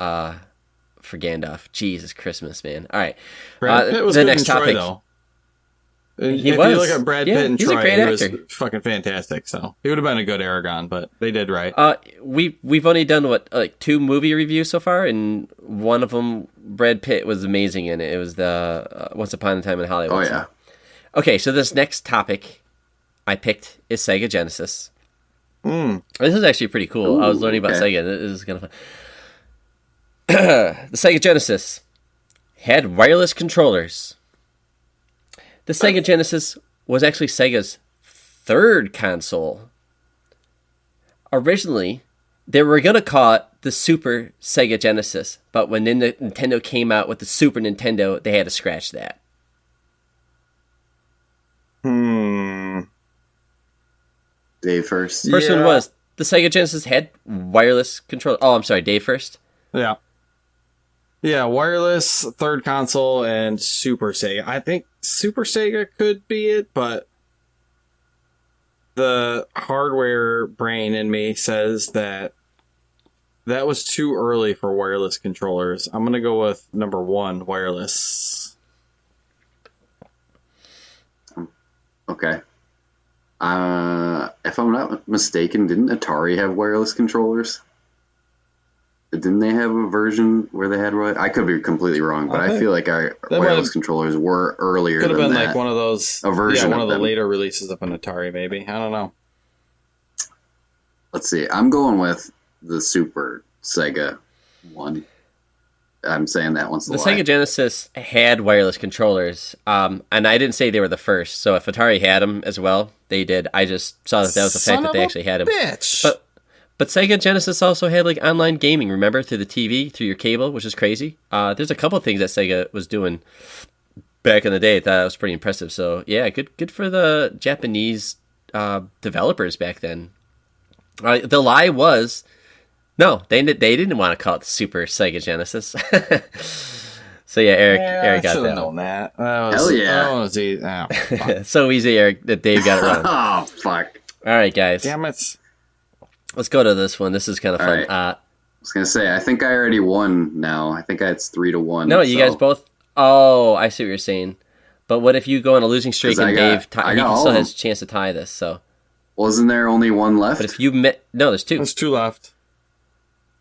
For Gandalf. Jesus Christmas, man. All right. Brad Pitt was the good next in Troy, topic. though. If you look at Brad Pitt in he's Troy, a great he actor. was fucking fantastic. So he would have been a good Aragorn, but they did right. We've only done 2 movie reviews so far, and one of them, Brad Pitt was amazing in it. It was the Once Upon a Time in Hollywood. Oh yeah. Okay, so this next topic I picked is Sega Genesis. This is actually pretty cool. Ooh, I was learning about Sega. This is kind of fun. The Sega Genesis had wireless controllers. The Sega Genesis was actually Sega's 3rd console. Originally, they were going to call it the Super Sega Genesis, but when Nintendo came out with the Super Nintendo, they had to scratch that. Dave first. First one was the Sega Genesis had wireless control. Oh, I'm sorry, Dave first. Yeah. Yeah, wireless, 3rd console, and Super Sega. I think Super Sega could be it, but the hardware brain in me says that was too early for wireless controllers. I'm going to go with number 1, wireless. Okay. If I'm not mistaken, didn't Atari have wireless controllers? Didn't they have a version where they had? I could be completely wrong, but I feel like our wireless controllers were earlier. Could have been that. like one of those, a version one of the them. later releases of an Atari, maybe. I don't know. Let's see. I'm going with the Super Sega one. I'm saying that one's the lie. Sega Genesis had wireless controllers, and I didn't say they were the first. So if Atari had them as well, they did. I just saw that was the fact that they actually had them. Bitch. But Sega Genesis also had like online gaming. Remember, through the TV, through your cable, which is crazy. There's a couple of things that Sega was doing back in the day that was pretty impressive. So yeah, good for the Japanese developers back then. The lie was. No, they didn't want to call it Super Sega Genesis. So yeah, Eric got that. Known that. Hell yeah! That was easy. Oh, So easy, Eric, that Dave got it wrong. Oh fuck! All right, guys. damn it! Let's go to this one. This is kind of fun. Right. I was gonna say, I think I already won. Now I think it's 3-1. No, you guys both. Oh, I see what you're saying. But what if you go on a losing streak and Dave? He still has a chance to tie this. So wasn't there only one left? But if you no, there's two. There's two left.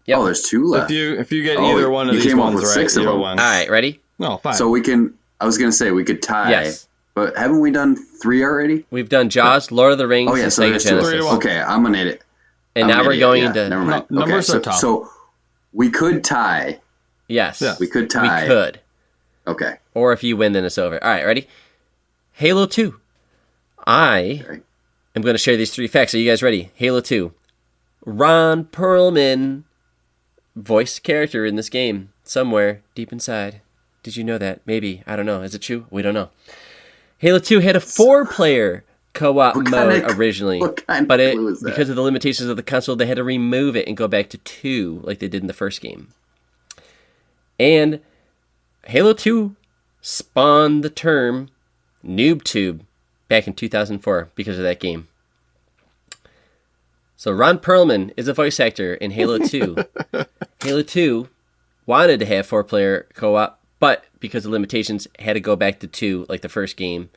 Yep. Oh, there's two left. If you get either one of these ones right, six of them. All right, ready? No, fine. So we can. I was gonna say we could tie. Yes. But haven't we done 3 already? We've done Jaws, Lord of the Rings, and Sega Genesis. Okay, I'm an idiot. And now we're going into... Never mind. Numbers are tough. So we could tie. Yes. We could tie. We could. Okay. Or if you win, then it's over. All right, ready? Halo 2. I am going to share these 3 facts. Are you guys ready? Halo 2. Ron Perlman, voice character in this game, somewhere deep inside. Did you know that? Maybe. I don't know. Is it true? We don't know. Halo 2 had a 4-player co-op mode originally, but because of the limitations of the console, they had to remove it and go back to 2 like they did in the first game. And Halo 2 spawned the term NoobTube back in 2004 because of that game. So Ron Perlman is a voice actor in Halo 2. Halo 2 wanted to have 4-player co-op, but because of limitations, had to go back to 2 like the first game.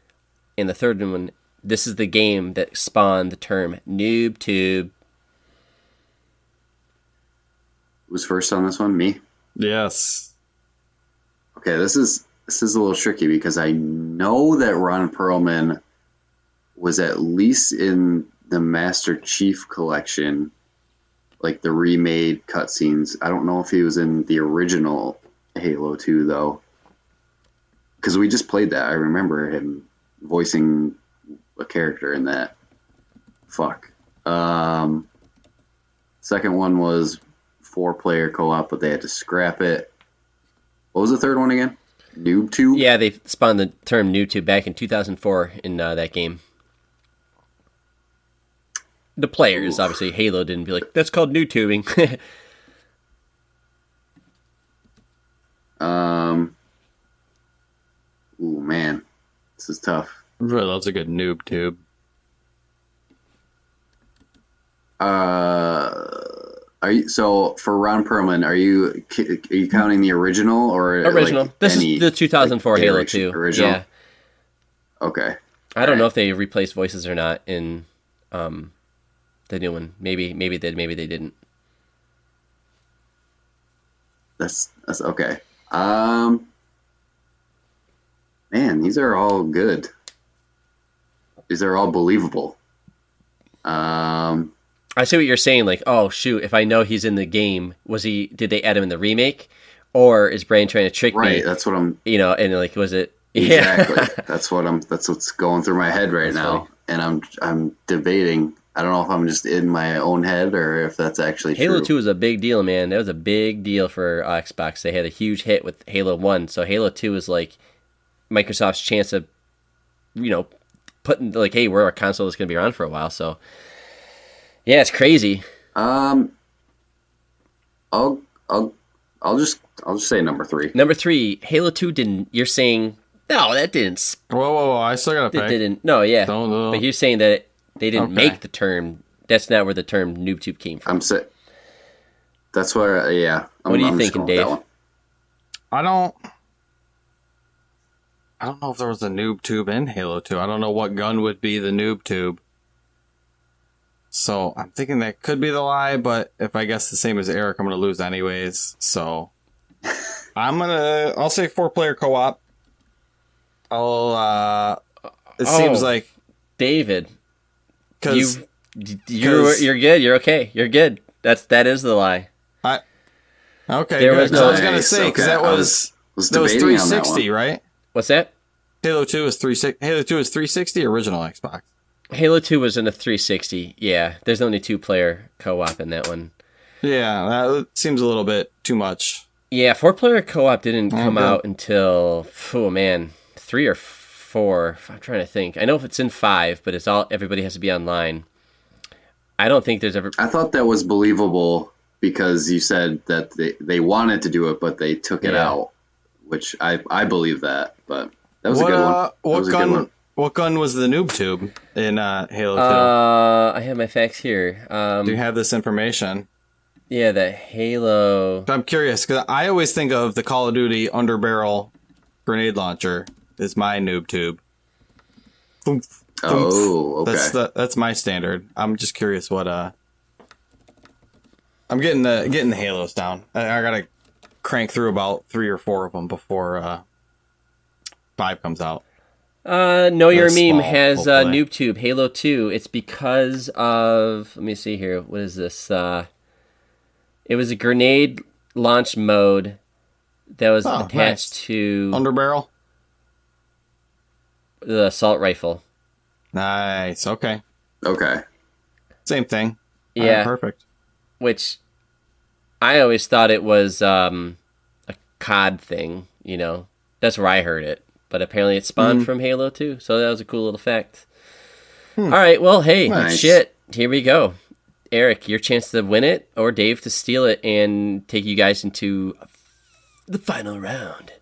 And the third one, this is the game that spawned the term NoobTube. Who's first on this one? Me? Yes. Okay, this is a little tricky because I know that Ron Perlman was at least in the Master Chief Collection, like the remade cutscenes. I don't know if he was in the original Halo 2 though, because we just played that. I remember him voicing a character in that. Fuck. Second one was 4-player co-op, but they had to scrap it. What was the third one again? NoobTube? Yeah, they spawned the term NoobTube back in 2004 in that game. The players, obviously, Halo didn't be like, that's called NoobTubing. Ooh, man. This is tough. Really loves a good noob tube. Are you so for Ron Perlman? Are you counting the original or original? Like this is the 2004 Halo 2. Original. Yeah. Okay. I don't know if they replaced voices or not in the new one. Maybe they did. Maybe they didn't. That's okay. Man, these are all good. These are all believable. I see what you're saying. Like, oh shoot, if I know he's in the game, did they add him in the remake, or is Brain trying to trick me? Right, that's what I'm. And like, was it? Exactly. Yeah. That's what's going through my head right now, funny. And I'm debating. I don't know if I'm just in my own head or if that's actually Halo true. 2 was a big deal, man. That was a big deal for Xbox. They had a huge hit with Halo 1, so Halo 2 was like Microsoft's chance of, putting like, hey, we're a console that's going to be around for a while. So, yeah, it's crazy. I'll just say number 3. Number 3, Halo 2 didn't. You're saying no, that didn't. Whoa! I still got to pick. Didn't. No, yeah. Don't. But you're saying that they didn't make the term. That's not where the term NoobTube came from. That's where. Yeah. What are you thinking, Dave? I don't know if there was a noob tube in Halo 2. I don't know what gun would be the noob tube. So I'm thinking that could be the lie, but if I guess the same as Eric, I'm going to lose anyways. So I'll say 4-player co-op. Seems like David, because you're good. You're okay. You're good. That is the lie. Okay, There good. was So I was no- gonna say because Okay, that was debating on that 360, one. right? What's that? Halo 2 is 360. Halo 2 is 360 original Xbox. Halo 2 was in a 360. Yeah, there's only 2-player co-op in that one. Yeah, that seems a little bit too much. Yeah, 4-player co-op didn't come good. out until 3 or 4. I'm trying to think. I know if it's in 5, but everybody has to be online. I don't think there's ever. I thought that was believable because you said that they wanted to do it, but they took it out, which I believe that. But that was a good one. That was a good one. What gun was the noob tube in Halo 2? I have my facts here. Do you have this information? Yeah, the Halo. I'm curious because I always think of the Call of Duty underbarrel grenade launcher as my noob tube. Thoomph, thoomph. Oh, okay. That's my standard. I'm just curious what I'm getting the Halos down. I gotta crank through about 3 or 4 of them before 5 comes out. Know Your That's Meme small, has hopefully. NoobTube Halo 2. It's because of. Let me see here. What is this? It was a grenade launch mode that was attached nice. to Underbarrel? the assault rifle. Nice. Okay. Okay. Same thing. Yeah. Alright, perfect. Which I always thought it was a COD thing, you know. That's where I heard it. But apparently it spawned from Halo 2, so that was a cool little fact. All right, well, hey, Nice. shit, here we go. Eric, your chance to win it, or Dave to steal it and take you guys into the final round.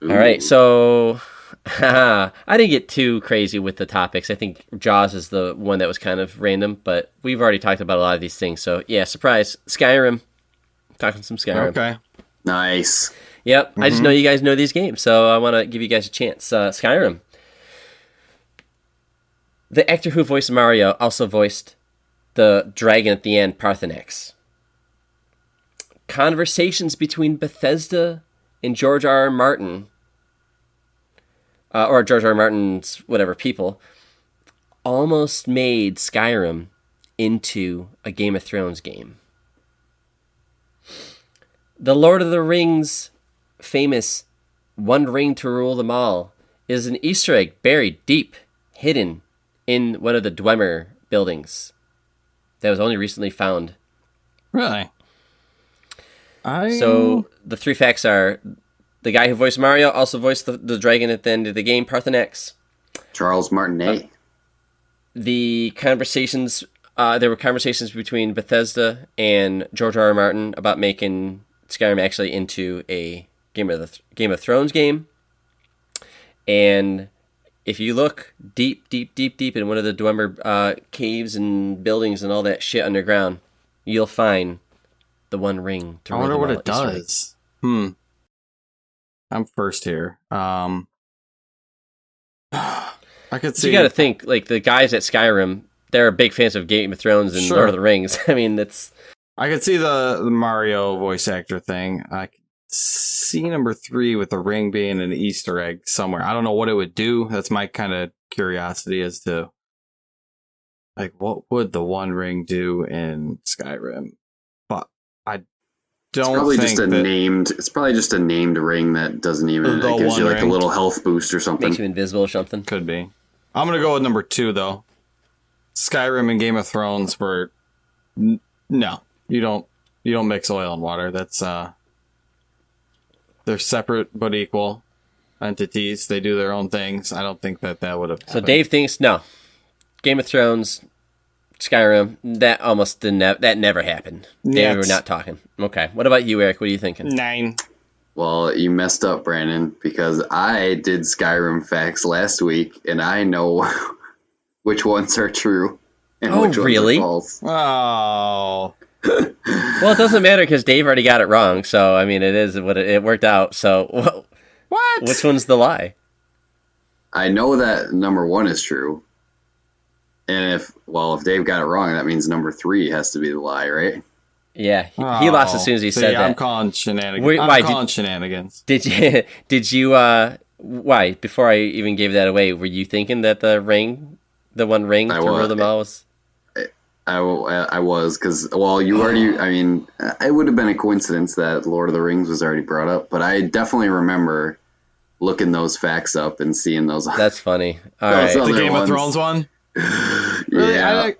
Ooh. All right, so I didn't get too crazy with the topics. I think Jaws is the one that was kind of random, but we've already talked about a lot of these things. So, yeah, surprise. Skyrim. Talking some Skyrim. Okay. Nice. Yep, I just know you guys know these games, so I want to give you guys a chance. Skyrim. The actor who voiced Mario also voiced the dragon at the end, Parthenax. Conversations between Bethesda and George R. R. Martin, or George R. R. Martin's whatever people, almost made Skyrim into a Game of Thrones game. The Lord of the Rings famous One Ring to Rule Them All is an Easter egg buried deep, hidden in one of the Dwemer buildings that was only recently found. Really? So the 3 facts are: the guy who voiced Mario also voiced the dragon at the end of the game, Parthenax. Charles Martinet. The conversations, there were conversations between Bethesda and George R. R. Martin about making Skyrim actually into a Game of Thrones game. And if you look deep in one of the Dwemer rcaves and buildings and all that shit underground, you'll find the One Ring to I Rule wonder Them what All it Easter egg. does. I'm first here. I could So see. you got to think, like, the guys at Skyrim, they're big fans of Game of Thrones and Sure. Lord of the Rings. I mean, that's... I could see the Mario voice actor thing. I could see number 3 with the ring being an Easter egg somewhere. I don't know what it would do. That's my kind of curiosity as to, like, what would the One Ring do in Skyrim? But I don't Probably think just a that named. It's probably just a named ring that doesn't even. The It gives you One like a Ring. little health boost or something. makes you invisible or something. could be. I'm gonna go with number 2 though. Skyrim and Game of Thrones were no. You don't mix oil and water. That's they're separate but equal entities. They do their own things. I don't think that would have happened. So Dave thinks, no. Game of Thrones, Skyrim, that almost didn't. That never happened. Yeah, We're not talking. Okay. What about you, Eric? What are you thinking? 9. Well, you messed up, Brandon, because I did Skyrim facts last week, and I know which ones are true and Oh, which really? ones are false. Oh. Well, it doesn't matter because Dave already got it wrong. So I mean, it is what it worked out. So What? which one's the lie? I know that number 1 is true, and if Dave got it wrong, that means number 3 has to be the lie, right? Yeah, he lost as soon as he said I'm that. calling shenanigans. Wait, why I'm did- calling shenanigans. Did you why, before I even gave that away, were you thinking that the One Ring I to was. rule them all was... I was, because, well, you already, I mean, it would have been a coincidence that Lord of the Rings was already brought up, but I definitely remember looking those facts up and seeing those. That's funny. All Those right. other The Game ones. of Thrones one? Really? Yeah.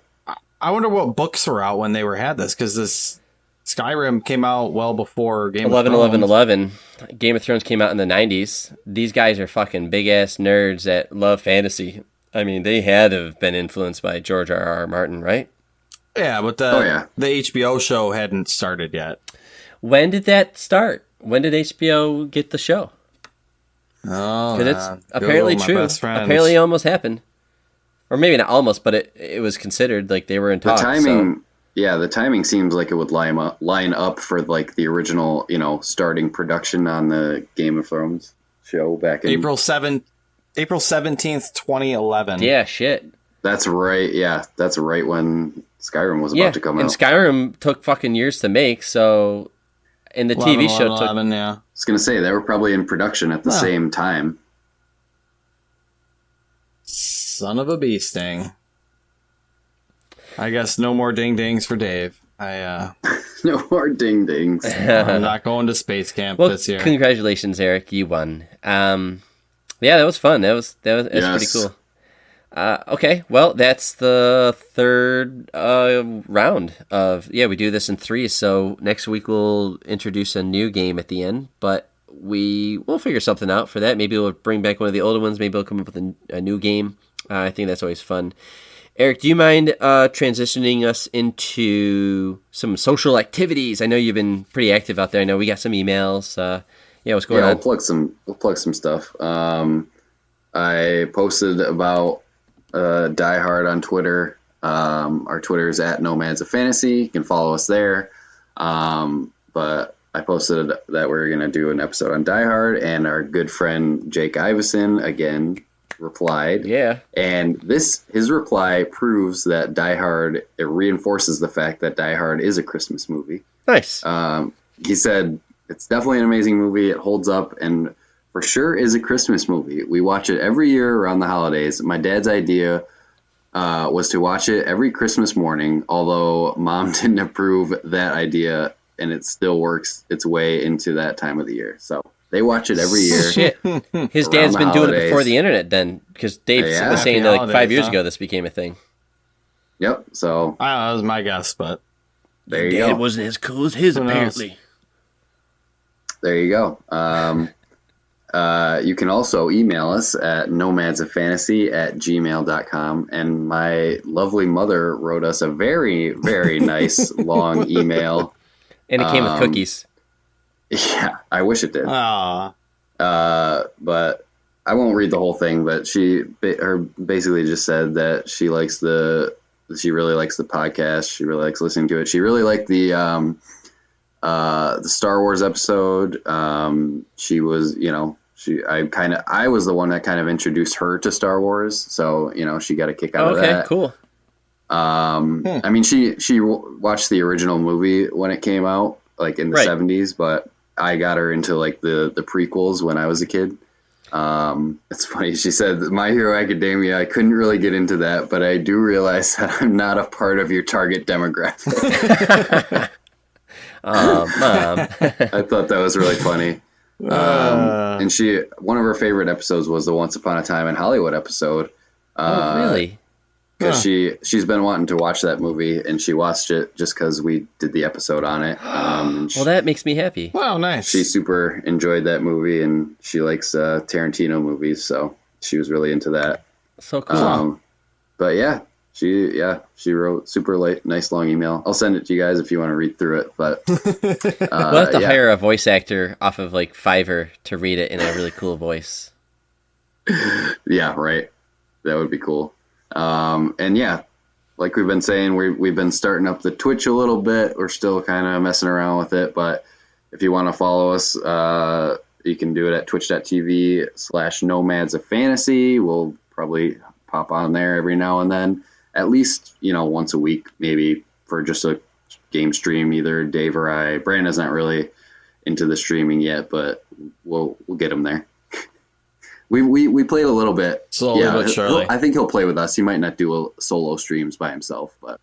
I wonder what books were out when they had this, because this Skyrim came out well before Game 11, of Thrones. 11, 11. Game of Thrones came out in the 90s. These guys are fucking big-ass nerds that love fantasy. I mean, they had to have been influenced by George R.R. Martin, right? Yeah, but the HBO show hadn't started yet. When did that start? When did HBO get the show? Oh, Because it's apparently true. Apparently it almost happened. Or maybe not almost, but it was considered, like they were in talks. The timing, so. yeah, the timing seems like it would line up for like the original, starting production on the Game of Thrones show back in April 17th, 2011. Yeah, shit. That's right. Yeah, that's right when Skyrim was about to come and out. Skyrim took fucking years to make, so... And the 11, TV show 11, yeah. I was going to say, they were probably in production at the same time. Son of a bee sting. I guess no more ding-dings for Dave. No more ding-dings. I'm not going to space camp Well, this year. congratulations, Eric. You won. Yeah, that was fun. That was pretty cool. Okay, well, that's the third round of... Yeah, we do this in 3, so next week we'll introduce a new game at the end, but we'll figure something out for that. Maybe we'll bring back one of the older ones. Maybe we'll come up with a new game. I think that's always fun. Eric, do you mind transitioning us into some social activities? I know you've been pretty active out there. I know we got some emails. What's going on? We'll plug some stuff. I posted about Die Hard on Twitter. Our Twitter is at Nomads of Fantasy. You can follow us there. But I posted that we're going to do an episode on Die Hard, and our good friend Jake Iveson again replied. Yeah. And his reply proves that Die Hard, it reinforces the fact that Die Hard is a Christmas movie. Nice. He said, it's definitely an amazing movie. It holds up and for sure is a Christmas movie. We watch it every year around the holidays. My dad's idea was to watch it every Christmas morning, although Mom didn't approve that idea, and it still works its way into that time of the year. So they watch it every year. Shit. His dad's been doing it before the internet then, because Dave was saying that like 5 years ago this became a thing. Yep, so... I don't know, that was my guess, but... There you go. It wasn't as cool as his, apparently. There you go. You can also email us at nomadsoffantasy@gmail.com. And my lovely mother wrote us a very, very nice long email. And it came with cookies. Yeah, I wish it did. Aww. But I won't read the whole thing, but she basically just said that she really likes the podcast. She really likes listening to it. She really liked the Star Wars episode. She was, I was the one that kind of introduced her to Star Wars. So, she got a kick out of that. Okay, cool. I mean, she watched the original movie when it came out, like in the 70s, but I got her into like the prequels when I was a kid. It's funny. She said, My Hero Academia, I couldn't really get into that, but I do realize that I'm not a part of your target demographic. Mom. I thought that was really funny. And one of her favorite episodes was the Once Upon a Time in Hollywood episode. Really? Because she's been wanting to watch that movie, and she watched it just because we did the episode on it. Well, that makes me happy. Wow, nice. She super enjoyed that movie, and she likes Tarantino movies, so she was really into that. So cool. But yeah, she wrote super nice long email. I'll send it to you guys if you want to read through it. But we'll have to hire a voice actor off of like Fiverr to read it in a really cool voice. Yeah, right. That would be cool. And yeah, like we've been saying, we've been starting up the Twitch a little bit. We're still kind of messing around with it, but if you want to follow us, you can do it at twitch.tv/Nomads of Fantasy. We'll probably pop on there every now and then, at least, once a week, maybe for just a game stream, either Dave or I. Brandon's not really into the streaming yet, but we'll get him there. We played a little bit. Slowly but surely. I think he'll play with us. He might not do solo streams by himself, but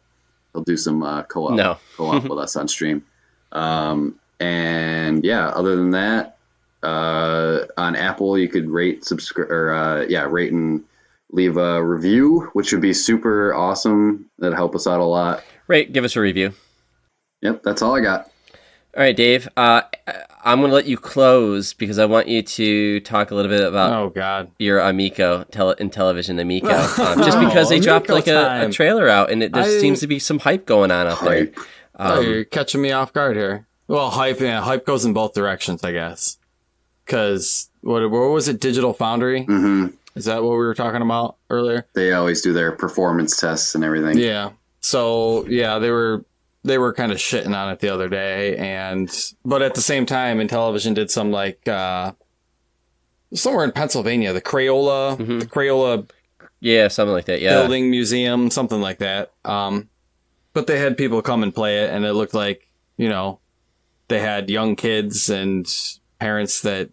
He'll do some co-op with us on stream. And yeah, other than that, on Apple you could rate, rate and leave a review, which would be super awesome. That'd help us out a lot. Right, give us a review. Yep, that's all I got. All right, Dave. I'm going to let you close because I want you to talk a little bit about your Amico, Intellivision Amico. Just because they dropped like a trailer out, and there seems to be some hype going on out there. You're catching me off guard here. Well, hype goes in both directions, I guess. Because, what was it, Digital Foundry? Mm-hmm. Is that what we were talking about earlier? They always do their performance tests and everything. Yeah. So, yeah, they were kind of shitting on it the other day, but at the same time, Intellivision did some somewhere in Pennsylvania, the Crayola, yeah, something like that, yeah, building museum, something like that. But they had people come and play it, and it looked like they had young kids and parents that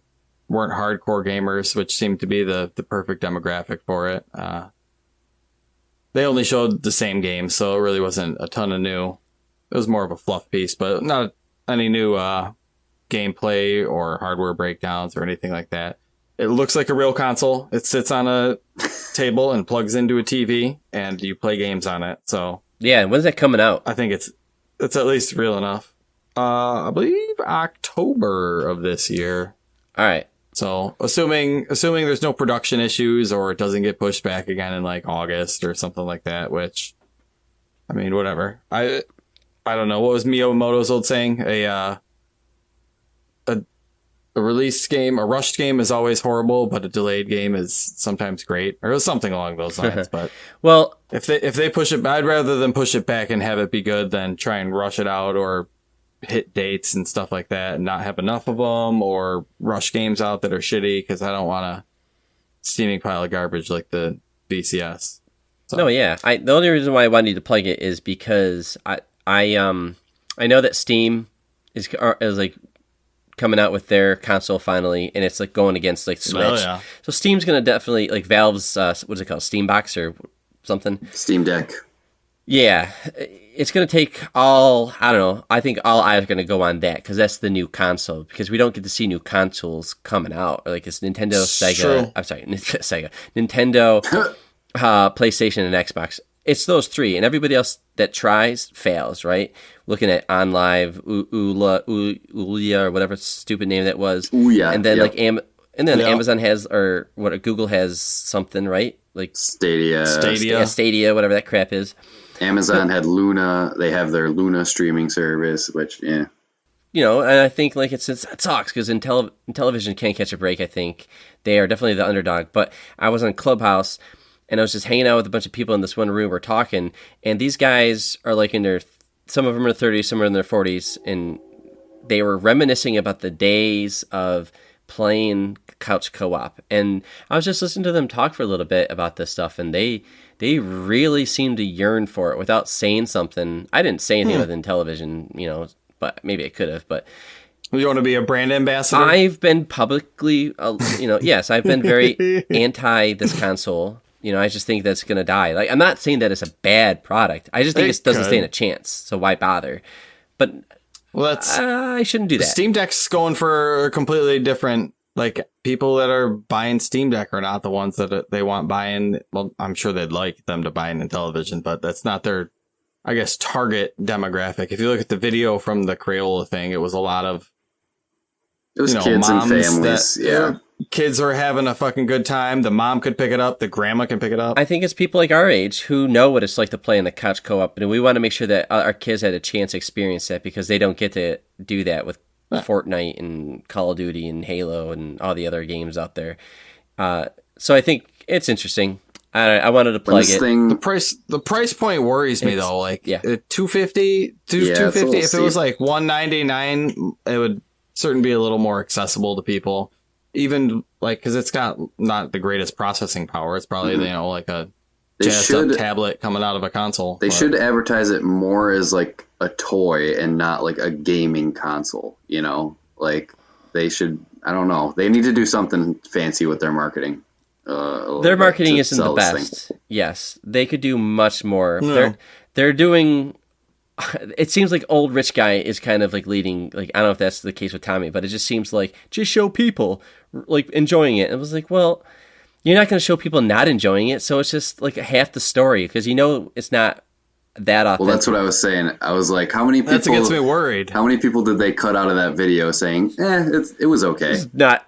weren't hardcore gamers, which seemed to be the perfect demographic for it. They only showed the same game, so it really wasn't a ton of new. It was more of a fluff piece, but not any new gameplay or hardware breakdowns or anything like that. It looks like a real console. It sits on a table and plugs into a TV, and you play games on it. So yeah, when's that coming out? I think it's at least real enough. I believe October of this year. All right. So assuming there's no production issues or it doesn't get pushed back again in like August or something like that, which, I mean, whatever. I don't know. What was Miyamoto's old saying? A released game, a rushed game is always horrible, but a delayed game is sometimes great, or something along those lines. But well, if they push it, I'd rather than push it back and have it be good than try and rush it out or hit dates and stuff like that and not have enough of them, or rush games out that are shitty, because I don't want a steaming pile of garbage like the VCS. So. No, yeah. The only reason why I wanted to plug it is because I know that Steam is like coming out with their console finally, and it's like going against like Switch. Oh, yeah. So Steam's gonna definitely, like Valve's what's it called, Steam Box or something? Steam Deck. Yeah, it's gonna take I don't know. I think all eyes are gonna go on that because that's the new console. Because we don't get to see new consoles coming out. Like it's Nintendo, Sega. True. I'm sorry, Sega, Nintendo, PlayStation, and Xbox. It's those three, and everybody else that tries fails, right? Looking at OnLive, Ouya, or whatever stupid name that was. Ouya, and then Amazon has, or what, Google has something, right? Like Stadia, whatever that crap is. Amazon had Luna. They have their Luna streaming service, which, yeah. And I think like it sucks because Intellivision can't catch a break. I think they are definitely the underdog. But I was on Clubhouse, and I was just hanging out with a bunch of people in this one room. We're talking, and these guys are like some of them are in their 30s, some are in their 40s, and they were reminiscing about the days of playing couch co-op. And I was just listening to them talk for a little bit about this stuff, and they really seemed to yearn for it without saying something. I didn't say anything with Intellivision, but maybe I could have. But you want to be a brand ambassador? I've been publicly, yes, I've been very anti this console. I just think that's going to die. Like, I'm not saying that it's a bad product. I just think it doesn't stand a chance. So why bother? But I shouldn't do that. Steam Deck's going for a completely different. Like, people that are buying Steam Deck are not the ones that they want buying. Well, I'm sure they'd like them to buy an Intellivision, but that's not their, I guess, target demographic. If you look at the video from the Crayola thing, it was a lot of kids and families. Kids are having a fucking good time. The mom could pick it up. The grandma can pick it up. I think it's people like our age who know what it's like to play in the couch co-op, and we want to make sure that our kids had a chance to experience that because they don't get to do that with Fortnite and Call of Duty and Halo and all the other games out there. So I think it's interesting. I wanted to plug it. The price point worries me though. Like, $250. If it was like $199, it would certainly be a little more accessible to people. Even like, because it's got not the greatest processing power. It's probably like a jazzed up tablet coming out of a console. They should advertise it more as like a toy and not like a gaming console. Like they should. I don't know. They need to do something fancy with their marketing. Their marketing isn't the best. Yes, they could do much more. Yeah. They're doing it seems like old rich guy is kind of like leading, like, I don't know if that's the case with Tommy, but it just seems like just show people like enjoying it. And it was like, well, you're not going to show people not enjoying it. So it's just like half the story because it's not that authentic. Well, that's what I was saying. I was like, how many people? That gets me worried. How many people did they cut out of that video saying, it was okay?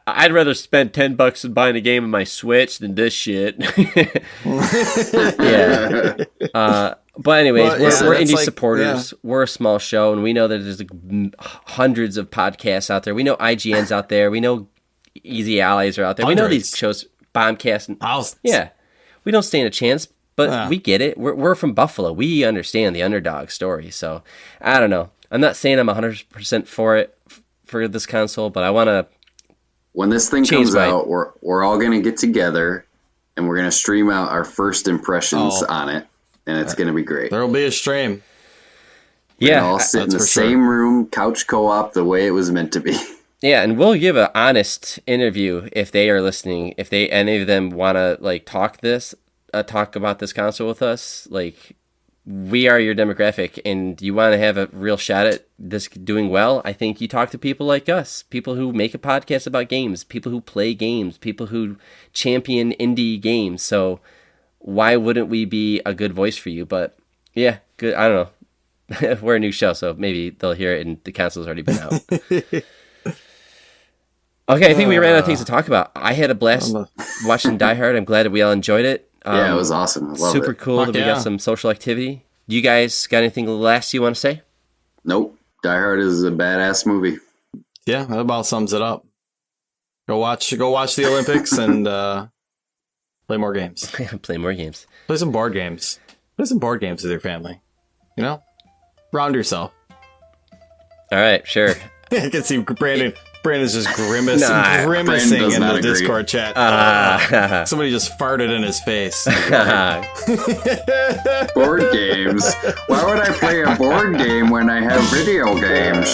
I'd rather spend $10 on buying a game on my Switch than this shit. Yeah. But anyways, we're indie supporters. Yeah. We're a small show, and we know that there's like hundreds of podcasts out there. We know IGN's out there. We know Easy Allies are out there. Hundreds. We know these shows, Bombcast. Yeah. We don't stand a chance. But we get it. We're from Buffalo. We understand the underdog story. So, I don't know. I'm not saying I'm 100% for this console, but I want to. When this thing comes out, we're all going to get together, and we're going to stream out our first impressions on it, and it's going to be great. There will be a stream. We're all sit in the same room, couch co-op, the way it was meant to be. Yeah, and we'll give an honest interview if they are listening. If any of them want to like talk about this console with us, like, we are your demographic, and you want to have a real shot at this doing well, I think you talk to people like us, people who make a podcast about games, people who play games, people who champion indie games. So why wouldn't we be a good voice for you? But yeah, good. I don't know. We're a new show, so maybe they'll hear it and the console's already been out. Okay, I think we ran out of things to talk about. I had a blast watching Die Hard. I'm glad that we all enjoyed it. Yeah, it was awesome. Super cool that we got some social activity. You guys got anything last you want to say? Nope. Die Hard is a badass movie. Yeah, that about sums it up. Go watch the Olympics and play more games. Play more games. Play some board games. Play some board games with your family. You know? Round yourself. All right, sure. I can see Brandon's just grimacing in the Discord chat. Somebody just farted in his face. Board games? Why would I play a board game when I have video games?